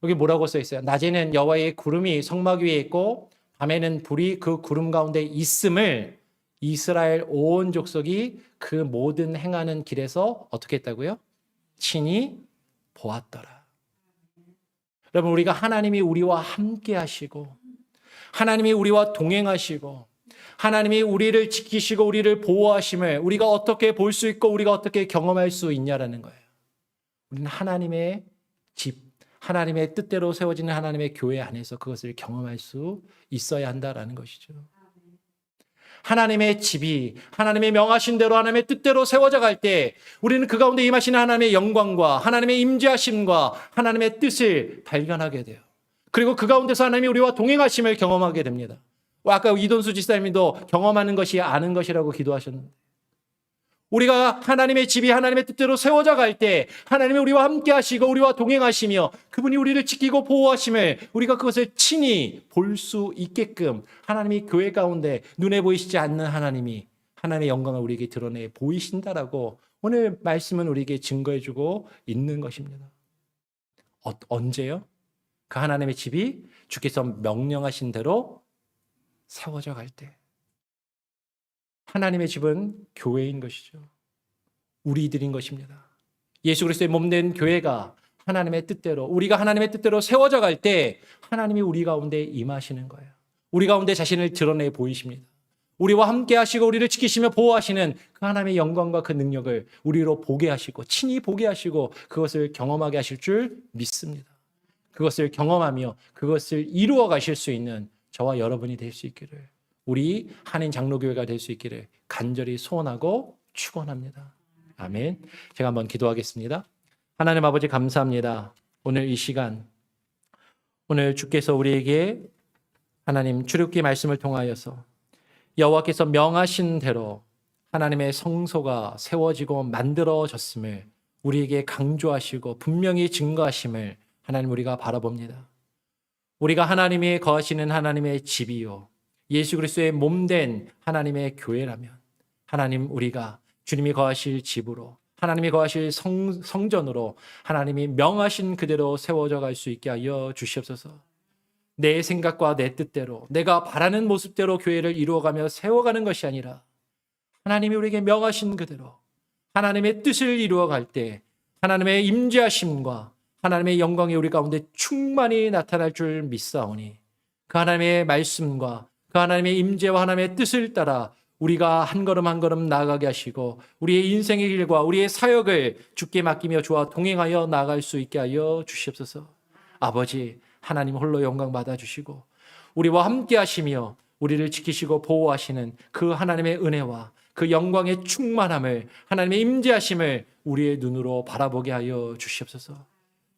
여기 뭐라고 써 있어요? 낮에는 여호와의 구름이 성막 위에 있고 밤에는 불이 그 구름 가운데 있음을 이스라엘 온 족속이 그 모든 행하는 길에서 어떻게 했다고요? 친히 보았더라. 여러분, 우리가 하나님이 우리와 함께 하시고 하나님이 우리와 동행하시고 하나님이 우리를 지키시고 우리를 보호하심을 우리가 어떻게 볼 수 있고 우리가 어떻게 경험할 수 있냐라는 거예요. 우리는 하나님의 집, 하나님의 뜻대로 세워지는 하나님의 교회 안에서 그것을 경험할 수 있어야 한다라는 것이죠. 하나님의 집이 하나님의 명하신 대로 하나님의 뜻대로 세워져 갈 때 우리는 그 가운데 임하시는 하나님의 영광과 하나님의 임재하심과 하나님의 뜻을 발견하게 돼요. 그리고 그 가운데서 하나님이 우리와 동행하심을 경험하게 됩니다. 아까 이돈수 지사님도 경험하는 것이 아는 것이라고 기도하셨는데, 우리가 하나님의 집이 하나님의 뜻대로 세워져 갈 때 하나님이 우리와 함께 하시고 우리와 동행하시며 그분이 우리를 지키고 보호하심을 우리가 그것을 친히 볼 수 있게끔 하나님이 교회 가운데 눈에 보이시지 않는 하나님이 하나님의 영광을 우리에게 드러내 보이신다라고 오늘 말씀은 우리에게 증거해주고 있는 것입니다. 언제요? 그 하나님의 집이 주께서 명령하신 대로 세워져 갈 때. 하나님의 집은 교회인 것이죠. 우리들인 것입니다. 예수 그리스도의 몸된 교회가 하나님의 뜻대로 우리가 하나님의 뜻대로 세워져 갈 때 하나님이 우리 가운데 임하시는 거예요. 우리 가운데 자신을 드러내 보이십니다. 우리와 함께 하시고 우리를 지키시며 보호하시는 그 하나님의 영광과 그 능력을 우리로 보게 하시고 친히 보게 하시고 그것을 경험하게 하실 줄 믿습니다. 그것을 경험하며 그것을 이루어 가실 수 있는 저와 여러분이 될 수 있기를 우리 한인 장로교회가 될 수 있기를 간절히 소원하고 축원합니다. 아멘. 제가 한번 기도하겠습니다. 하나님 아버지 감사합니다. 오늘 이 시간 오늘 주께서 우리에게 하나님 출애굽기 말씀을 통하여서 여호와께서 명하신 대로 하나님의 성소가 세워지고 만들어졌음을 우리에게 강조하시고 분명히 증거하심을 하나님 우리가 바라봅니다. 우리가 하나님이 거하시는 하나님의 집이요 예수 그리스도의 몸된 하나님의 교회라면 하나님 우리가 주님이 거하실 집으로 하나님이 거하실 성전으로 하나님이 명하신 그대로 세워져 갈 수 있게 하여 주시옵소서. 내 생각과 내 뜻대로 내가 바라는 모습대로 교회를 이루어가며 세워가는 것이 아니라 하나님이 우리에게 명하신 그대로 하나님의 뜻을 이루어갈 때 하나님의 임재하심과 하나님의 영광이 우리 가운데 충만히 나타날 줄 믿사오니 그 하나님의 말씀과 그 하나님의 임재와 하나님의 뜻을 따라 우리가 한 걸음 한 걸음 나아가게 하시고 우리의 인생의 길과 우리의 사역을 주께 맡기며 주와 동행하여 나아갈 수 있게 하여 주시옵소서. 아버지 하나님 홀로 영광 받아주시고 우리와 함께 하시며 우리를 지키시고 보호하시는 그 하나님의 은혜와 그 영광의 충만함을 하나님의 임재하심을 우리의 눈으로 바라보게 하여 주시옵소서.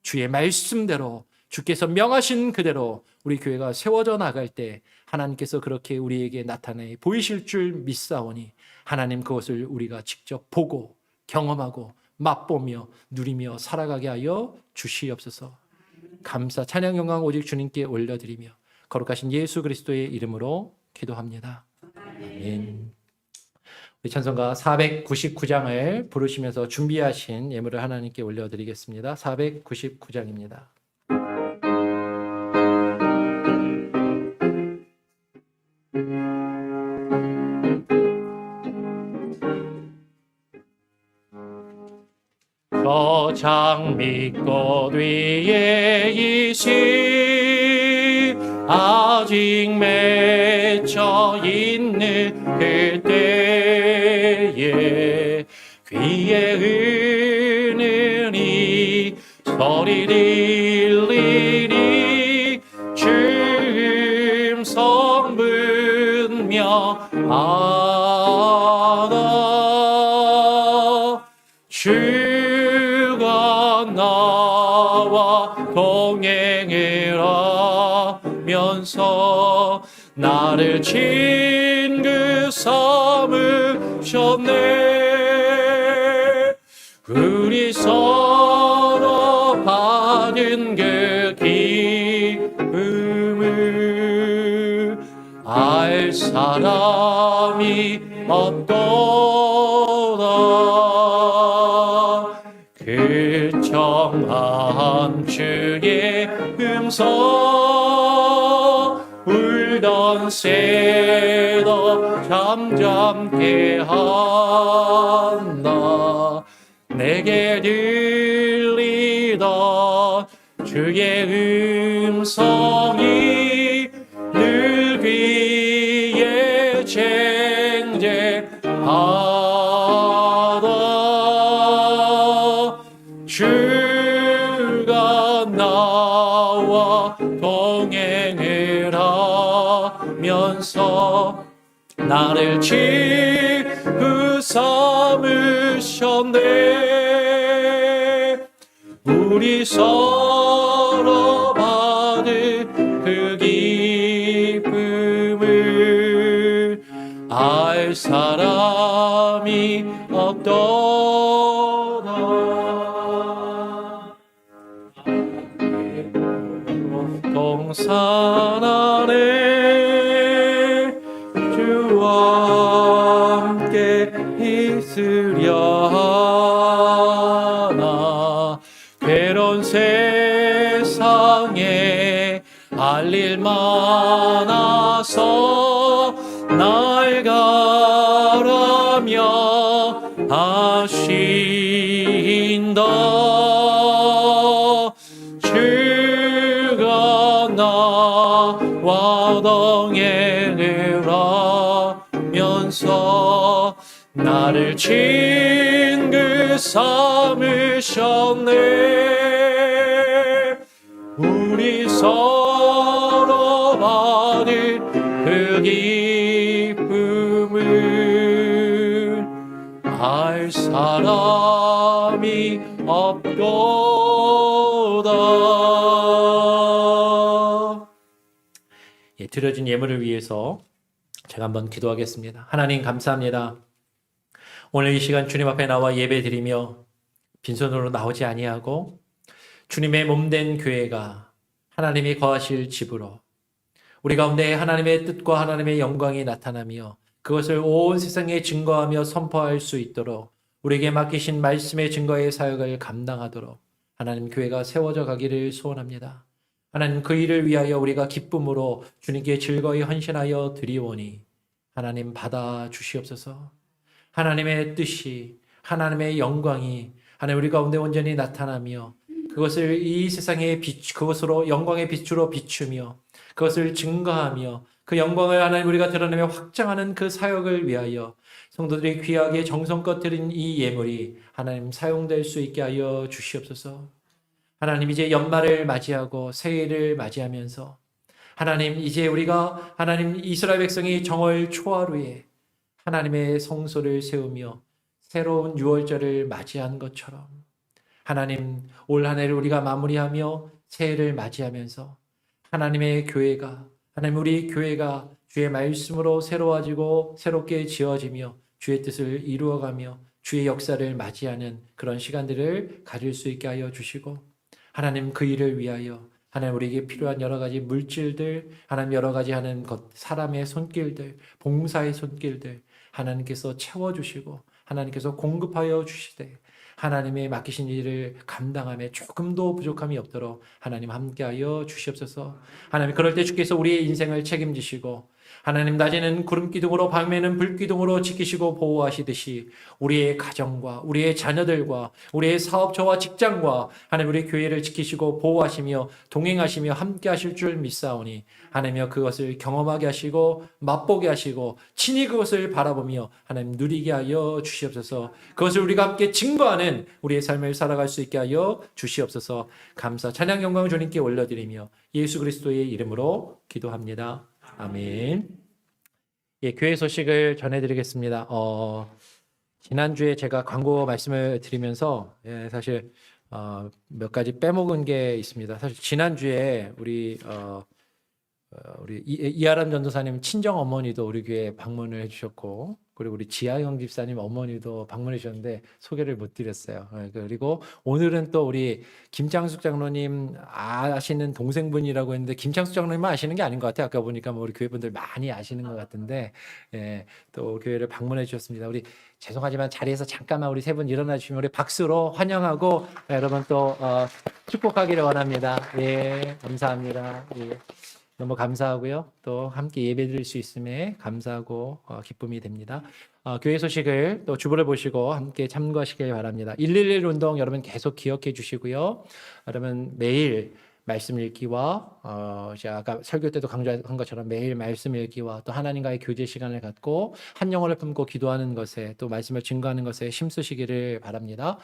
주의 말씀대로 주께서 명하신 그대로 우리 교회가 세워져 나갈 때 하나님께서 그렇게 우리에게 나타내 보이실 줄 믿사오니 하나님 그것을 우리가 직접 보고 경험하고 맛보며 누리며 살아가게 하여 주시옵소서. 감사 찬양 영광 오직 주님께 올려드리며 거룩하신 예수 그리스도의 이름으로 기도합니다. 아멘. 우리 찬송가 499장을 부르시면서 준비하신 예물을 하나님께 올려드리겠습니다. 499장입니다. 저 장미꽃 위에 이시 아직 맺혀 있는 그때에 귀에 은은히 소리 들리니 춤성 불며 아나 주가 나와 동행을 하면서 나를 친구 삼으셨네. 우리 서로 받은 그 기쁨을 알 사람이 없도다. 그 청한 주의 음성 울던 새도 잠잠케 한다. 내게 들리던 주의 음성이 늘 귀에 쟁쟁하다. 주가 나와 동행을 하면서 나를 친구 삼으셨네. 우리 서로 받은 그 기쁨을 알 사람이 없도다. 동산 안에 주와 함께 있으려 하나. 괴로운 세상에 알릴 많아서 날 가라며 하신다. 주가 나와 동행을 하면서 나를 친구 삼으셨네. 우리 서로 받을 그 기쁨을 알 사람이 없도다. 예, 드려진 예물을 위해서 제가 한번 기도하겠습니다. 하나님 감사합니다. 오늘 이 시간 주님 앞에 나와 예배드리며 빈손으로 나오지 아니하고 주님의 몸된 교회가 하나님이 거하실 집으로 우리 가운데 하나님의 뜻과 하나님의 영광이 나타나며 그것을 온 세상에 증거하며 선포할 수 있도록 우리에게 맡기신 말씀의 증거의 사역을 감당하도록 하나님 교회가 세워져 가기를 소원합니다. 하나님 그 일을 위하여 우리가 기쁨으로 주님께 즐거이 헌신하여 드리오니 하나님 받아 주시옵소서. 하나님의 뜻이 하나님의 영광이 하나님 우리 가운데 온전히 나타나며 그것을 이 세상의 빛, 그것으로 영광의 빛으로 비추며 그것을 증거하며 그 영광을 하나님 우리가 드러내며 확장하는 그 사역을 위하여 성도들이 귀하게 정성껏 드린 이 예물이 하나님 사용될 수 있게 하여 주시옵소서. 하나님 이제 연말을 맞이하고 새해를 맞이하면서 하나님 이제 우리가 하나님 이스라엘 백성이 정월 초하루에 하나님의 성소를 세우며 새로운 유월절을 맞이한 것처럼 하나님 올 한 해를 우리가 마무리하며 새해를 맞이하면서 하나님의 교회가 하나님 우리 교회가 주의 말씀으로 새로워지고 새롭게 지어지며 주의 뜻을 이루어가며 주의 역사를 맞이하는 그런 시간들을 가질 수 있게 하여 주시고 하나님 그 일을 위하여 하나님 우리에게 필요한 여러 가지 물질들 하나님 여러 가지 하는 것 사람의 손길들 봉사의 손길들 하나님께서 채워주시고 하나님께서 공급하여 주시되 하나님의 맡기신 일을 감당함에 조금도 부족함이 없도록 하나님 함께하여 주시옵소서. 하나님 그럴 때 주께서 우리의 인생을 책임지시고 하나님 낮에는 구름 기둥으로 밤에는 불 기둥으로 지키시고 보호하시듯이 우리의 가정과 우리의 자녀들과 우리의 사업처와 직장과 하나님 우리 교회를 지키시고 보호하시며 동행하시며 함께하실 줄 믿사오니 하나님여 그것을 경험하게 하시고 맛보게 하시고 친히 그것을 바라보며 하나님 누리게 하여 주시옵소서. 그것을 우리가 함께 증거하는 우리의 삶을 살아갈 수 있게 하여 주시옵소서. 감사 찬양 영광을 주님께 올려드리며 예수 그리스도의 이름으로 기도합니다. 아멘. 예, 교회 소식을 전해드리겠습니다. 지난주에 제가 광고 말씀을 드리면서 사실 몇 가지 빼먹은 게 있습니다. 사실 지난주에 우리 이하람 전도사님 친정 어머니도 우리 교회에 방문을 해주셨고 그리고 우리 지하영 집사님 어머니도 방문해 주셨는데 소개를 못 드렸어요. 그리고 오늘은 또 우리 김창숙 장로님 아시는 동생분이라고 했는데 김창숙 장로님만 아시는 게 아닌 것 같아요. 아까 보니까 뭐 우리 교회 분들 많이 아시는 것 같은데 또 교회를 방문해 주셨습니다. 우리 죄송하지만 자리에서 잠깐만 우리 세 분 일어나 주시면 우리 박수로 환영하고 여러분 또 축복하기를 원합니다. 예, 감사합니다. 예. 너무 감사하고요. 또 함께 예배드릴 수 있음에 감사하고 기쁨이 됩니다. 교회 소식을 또 주보를 보시고 함께 참고하시길 바랍니다. 111 운동 여러분 계속 기억해 주시고요. 여러분 매일 말씀 읽기와 제가 아까 설교 때도 강조한 것처럼 매일 말씀 읽기와 또 하나님과의 교제 시간을 갖고 한 영혼을 품고 기도하는 것에 또 말씀을 증거하는 것에 힘쓰시기를 바랍니다.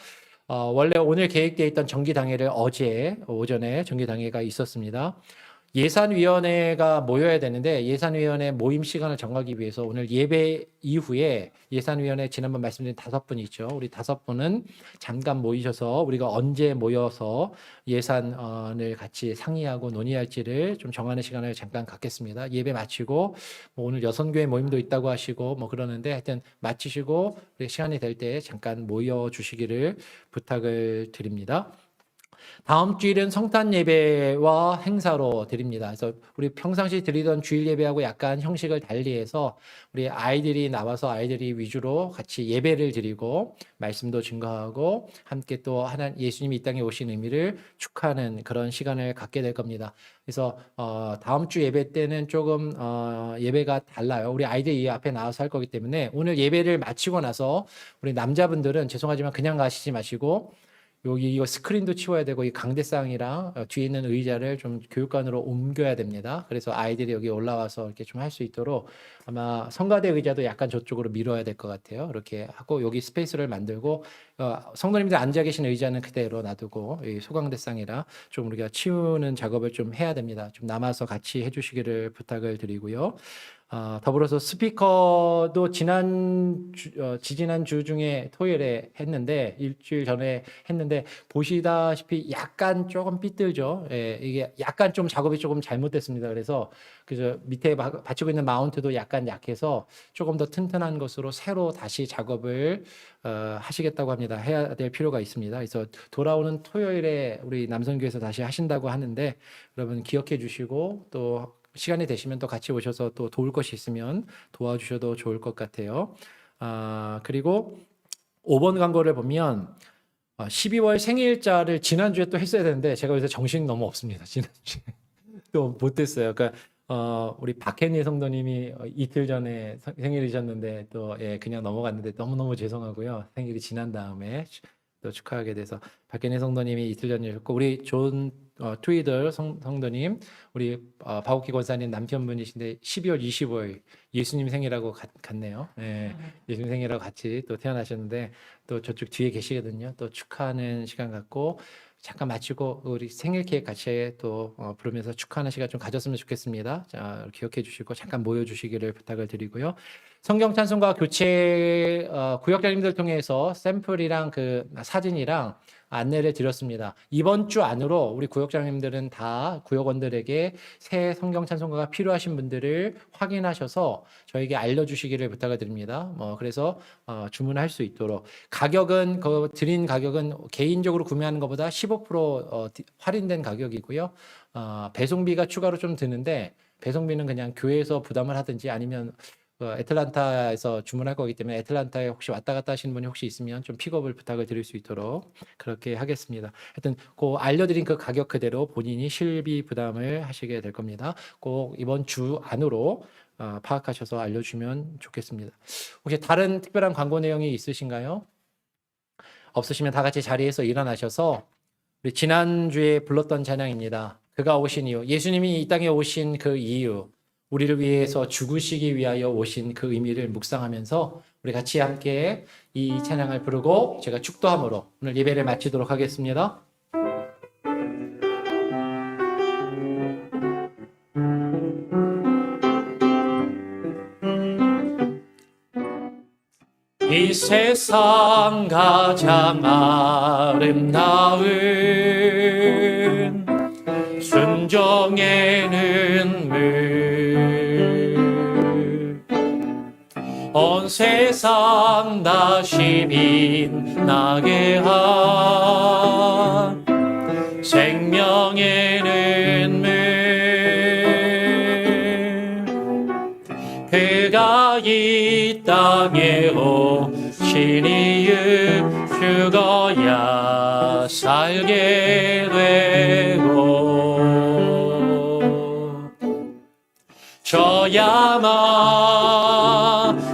원래 오늘 계획되어 있던 정기당회를 어제 오전에 정기당회가 있었습니다. 예산위원회가 모여야 되는데 예산위원회 모임 시간을 정하기 위해서 오늘 예배 이후에 예산위원회 지난번 말씀드린 5분 있죠. 우리 5분은 잠깐 모이셔서 우리가 언제 모여서 예산을 같이 상의하고 논의할지를 좀 정하는 시간을 잠깐 갖겠습니다. 예배 마치고 뭐 오늘 여선교회 모임도 있다고 하시고 뭐 그러는데 하여튼 마치시고 우리 시간이 될 때 잠깐 모여 주시기를 부탁을 드립니다. 다음 주일은 성탄 예배와 행사로 드립니다. 그래서 우리 평상시 드리던 주일 예배하고 약간 형식을 달리해서 우리 아이들이 나와서 아이들이 위주로 같이 예배를 드리고 말씀도 증거하고 함께 또 예수님이 이 땅에 오신 의미를 축하하는 그런 시간을 갖게 될 겁니다. 그래서 다음 주 예배 때는 조금 예배가 달라요. 우리 아이들이 이 앞에 나와서 할 거기 때문에 오늘 예배를 마치고 나서 우리 남자분들은 죄송하지만 그냥 가시지 마시고 여기 이거 스크린도 치워야 되고 이 강대상이랑 뒤에 있는 의자를 좀 교육관으로 옮겨야 됩니다. 그래서 아이들이 여기 올라와서 이렇게 좀 할 수 있도록 아마 성가대 의자도 약간 저쪽으로 밀어야 될 것 같아요. 이렇게 하고 여기 스페이스를 만들고 성도님들 앉아 계신 의자는 그대로 놔두고 이 소강대상이라 좀 우리가 치우는 작업을 좀 해야 됩니다. 좀 남아서 같이 해주시기를 부탁을 드리고요. 더불어서 스피커도 지지난 주 중에 토요일에 했는데 일주일 전에 했는데 보시다시피 약간 조금 삐뚤죠. 예, 이게 약간 좀 작업이 조금 잘못됐습니다. 그래서 밑에 받치고 있는 마운트도 약간 약해서 조금 더 튼튼한 것으로 새로 다시 작업을 하시겠다고 합니다. 해야 될 필요가 있습니다. 그래서 돌아오는 토요일에 우리 남성교회에서 다시 하신다고 하는데 여러분 기억해 주시고 또 시간이 되시면 또 같이 오셔서 또 도울 것이 있으면 도와주셔도 좋을 것 같아요. 그리고 5번 광고를 보면 12월 생일자를 지난주에 또 했어야 되는데 제가 요새 정신이 너무 없습니다. 지난주에 또 못했어요. 그러니까 우리 박혜니 성도님이 이틀 전에 생일이셨는데 또 그냥 넘어갔는데 너무너무 죄송하고요. 생일이 지난 다음에 또 축하하게 돼서 박혜니 성도님이 이틀 전이셨고 우리 존 트위더 성도님 우리 박옥기 권사님 남편분이신데 12월 25일 예수님 생일하고 같네요. 네, 예수님 생일하고 같이 또 태어나셨는데 또 저쪽 뒤에 계시거든요. 또 축하하는 시간 갖고 잠깐 마치고 우리 생일 케이크 같이 또 부르면서 축하하는 시간 좀 가졌으면 좋겠습니다. 자, 기억해 주시고 잠깐 모여 주시기를 부탁을 드리고요. 성경 찬송가 교체 구역장님들 통해서 샘플이랑 그 사진이랑 안내를 드렸습니다. 이번 주 안으로 우리 구역장님들은 다 구역원들에게 새 성경 찬송가가 필요하신 분들을 확인하셔서 저에게 알려주시기를 부탁을 드립니다. 그래서 주문할 수 있도록 가격은 드린 가격은 개인적으로 구매하는 것보다 15% 할인된 가격이고요. 배송비가 추가로 좀 드는데 배송비는 그냥 교회에서 부담을 하든지 아니면 애틀란타에서 주문할 거기 때문에 애틀란타에 혹시 왔다 갔다 하시는 분이 혹시 있으면 좀 픽업을 부탁을 드릴 수 있도록 그렇게 하겠습니다. 하여튼 알려드린 그 가격 그대로 본인이 실비 부담을 하시게 될 겁니다. 꼭 이번 주 안으로 파악하셔서 알려주시면 좋겠습니다. 혹시 다른 특별한 광고 내용이 있으신가요? 없으시면 다 같이 자리에서 일어나셔서 우리 지난주에 불렀던 찬양입니다. 그가 오신 이유, 예수님이 이 땅에 오신 그 이유, 우리를 위해서 죽으시기 위하여 오신 그 의미를 묵상하면서 우리 같이 함께 이 찬양을 부르고 제가 축도함으로 오늘 예배를 마치도록 하겠습니다. 이 세상 가장 아름다운 순종의 눈물 온 세상 다시 빛나게 한 생명의 눈물 그가 이 땅에 오신 이유 죽어야 살게 되고 저야만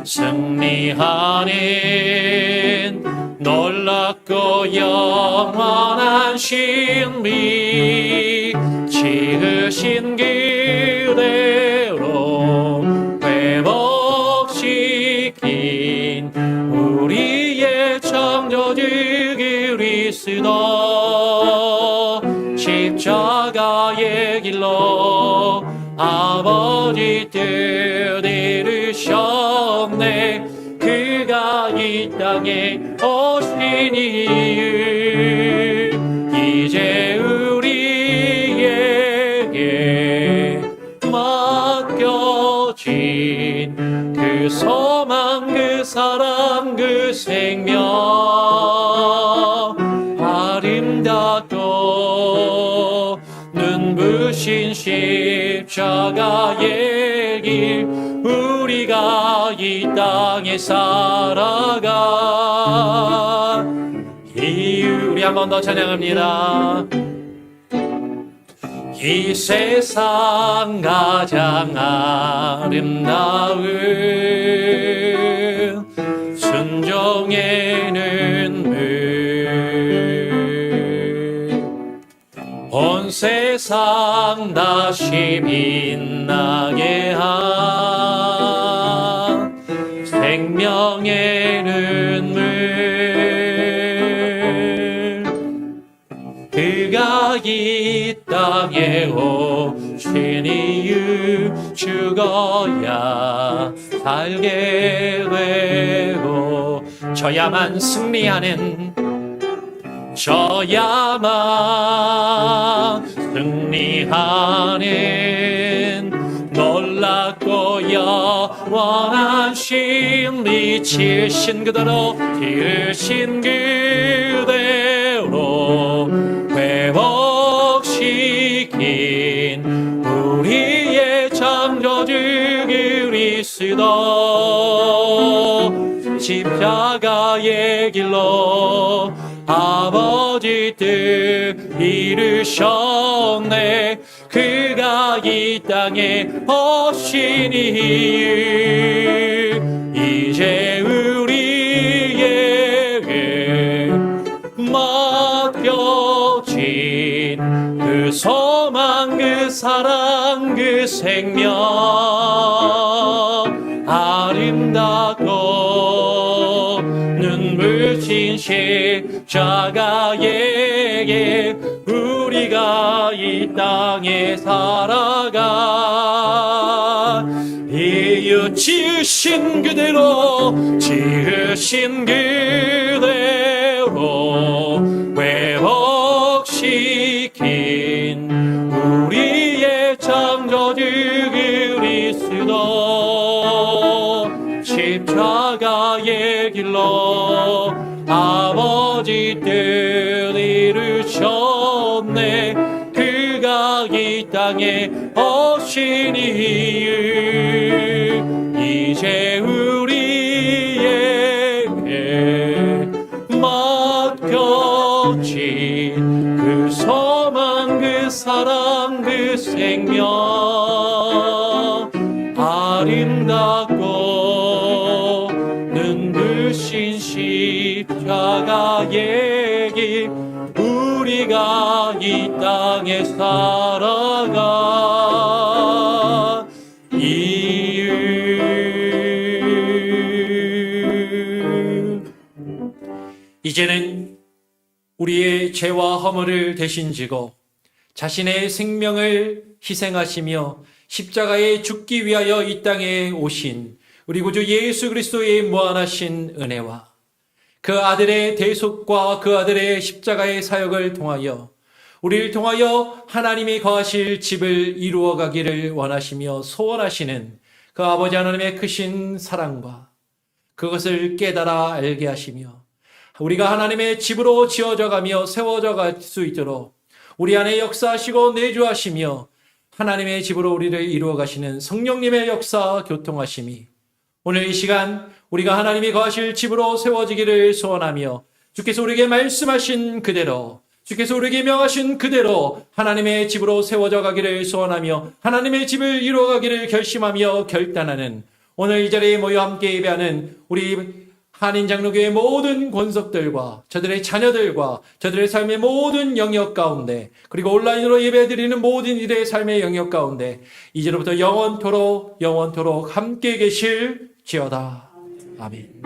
승리하는 놀랍고 영원한 신비 지으신 그대로 회복시킨 우리의 창조주 그리스도 십자가 십자가의 길로 아버지 뜻 이루셨네. 그가 이 땅에 오신 이유 이제 우리에게 맡겨진 그 소망, 그 사랑, 그 생명, 아름답고 눈부신 십자가의 길, 우리가 이 땅에 살아가 이유. 우리 한 번 더 찬양합니다. 이 세상 가장 아름다운 순종의 눈물, 온 세상 다시 빛나게 한 생명의 눈물, 그가 이 땅에 오신 이유 죽어야 살게 되고 저야만 승리하는, 저야만 승리하는 놀랍고 영원한 진리, 지으신 그대로 지으신 그대로 회복시킨 우리의 창조주 그리스도, 십자가의 길로 아버지 뜻 이루셨네. 그가 이 땅에 오신 이유 이제 우리에게 맡겨진 그 소망, 그 사랑, 그 생명, 아름답고 눈부신 십자가의 길, 우리가 이 땅에 살아가 이유 지으신 그대로, 지으신 그대로 회복시킨 우리의 창조주 그리스도, 십자가의 길로 아버지 뜻 이루셨네. 그가 이 땅에 오신 이유 이제 우리에게 맡겨진 그 소망, 그 사랑, 그 생명, 아름답고 눈부신 십자가의 길, 우리가 이 땅에 살아가 이유. 이제는 우리의 죄와 허물을 대신 지고 자신의 생명을 희생하시며 십자가에 죽기 위하여 이 땅에 오신 우리 구주 예수 그리스도의 무한하신 은혜와 그 아들의 대속과 그 아들의 십자가의 사역을 통하여 우리를 통하여 하나님이 거하실 집을 이루어 가기를 원하시며 소원하시는 그 아버지 하나님의 크신 사랑과 그것을 깨달아 알게 하시며 우리가 하나님의 집으로 지어져 가며 세워져 갈 수 있도록 우리 안에 역사하시고 내주하시며 하나님의 집으로 우리를 이루어 가시는 성령님의 역사 교통하심이 오늘 이 시간 우리가 하나님이 거하실 집으로 세워지기를 소원하며 주께서 우리에게 말씀하신 그대로, 주께서 우리에게 명하신 그대로 하나님의 집으로 세워져 가기를 소원하며 하나님의 집을 이루어 가기를 결심하며 결단하는 오늘 이 자리에 모여 함께 예배하는 우리 한인장로교회 모든 권속들과 저들의 자녀들과 저들의 삶의 모든 영역 가운데, 그리고 온라인으로 예배드리는 모든 이들의 삶의 영역 가운데 이제로부터 영원토록 함께 계실지어다. 아멘.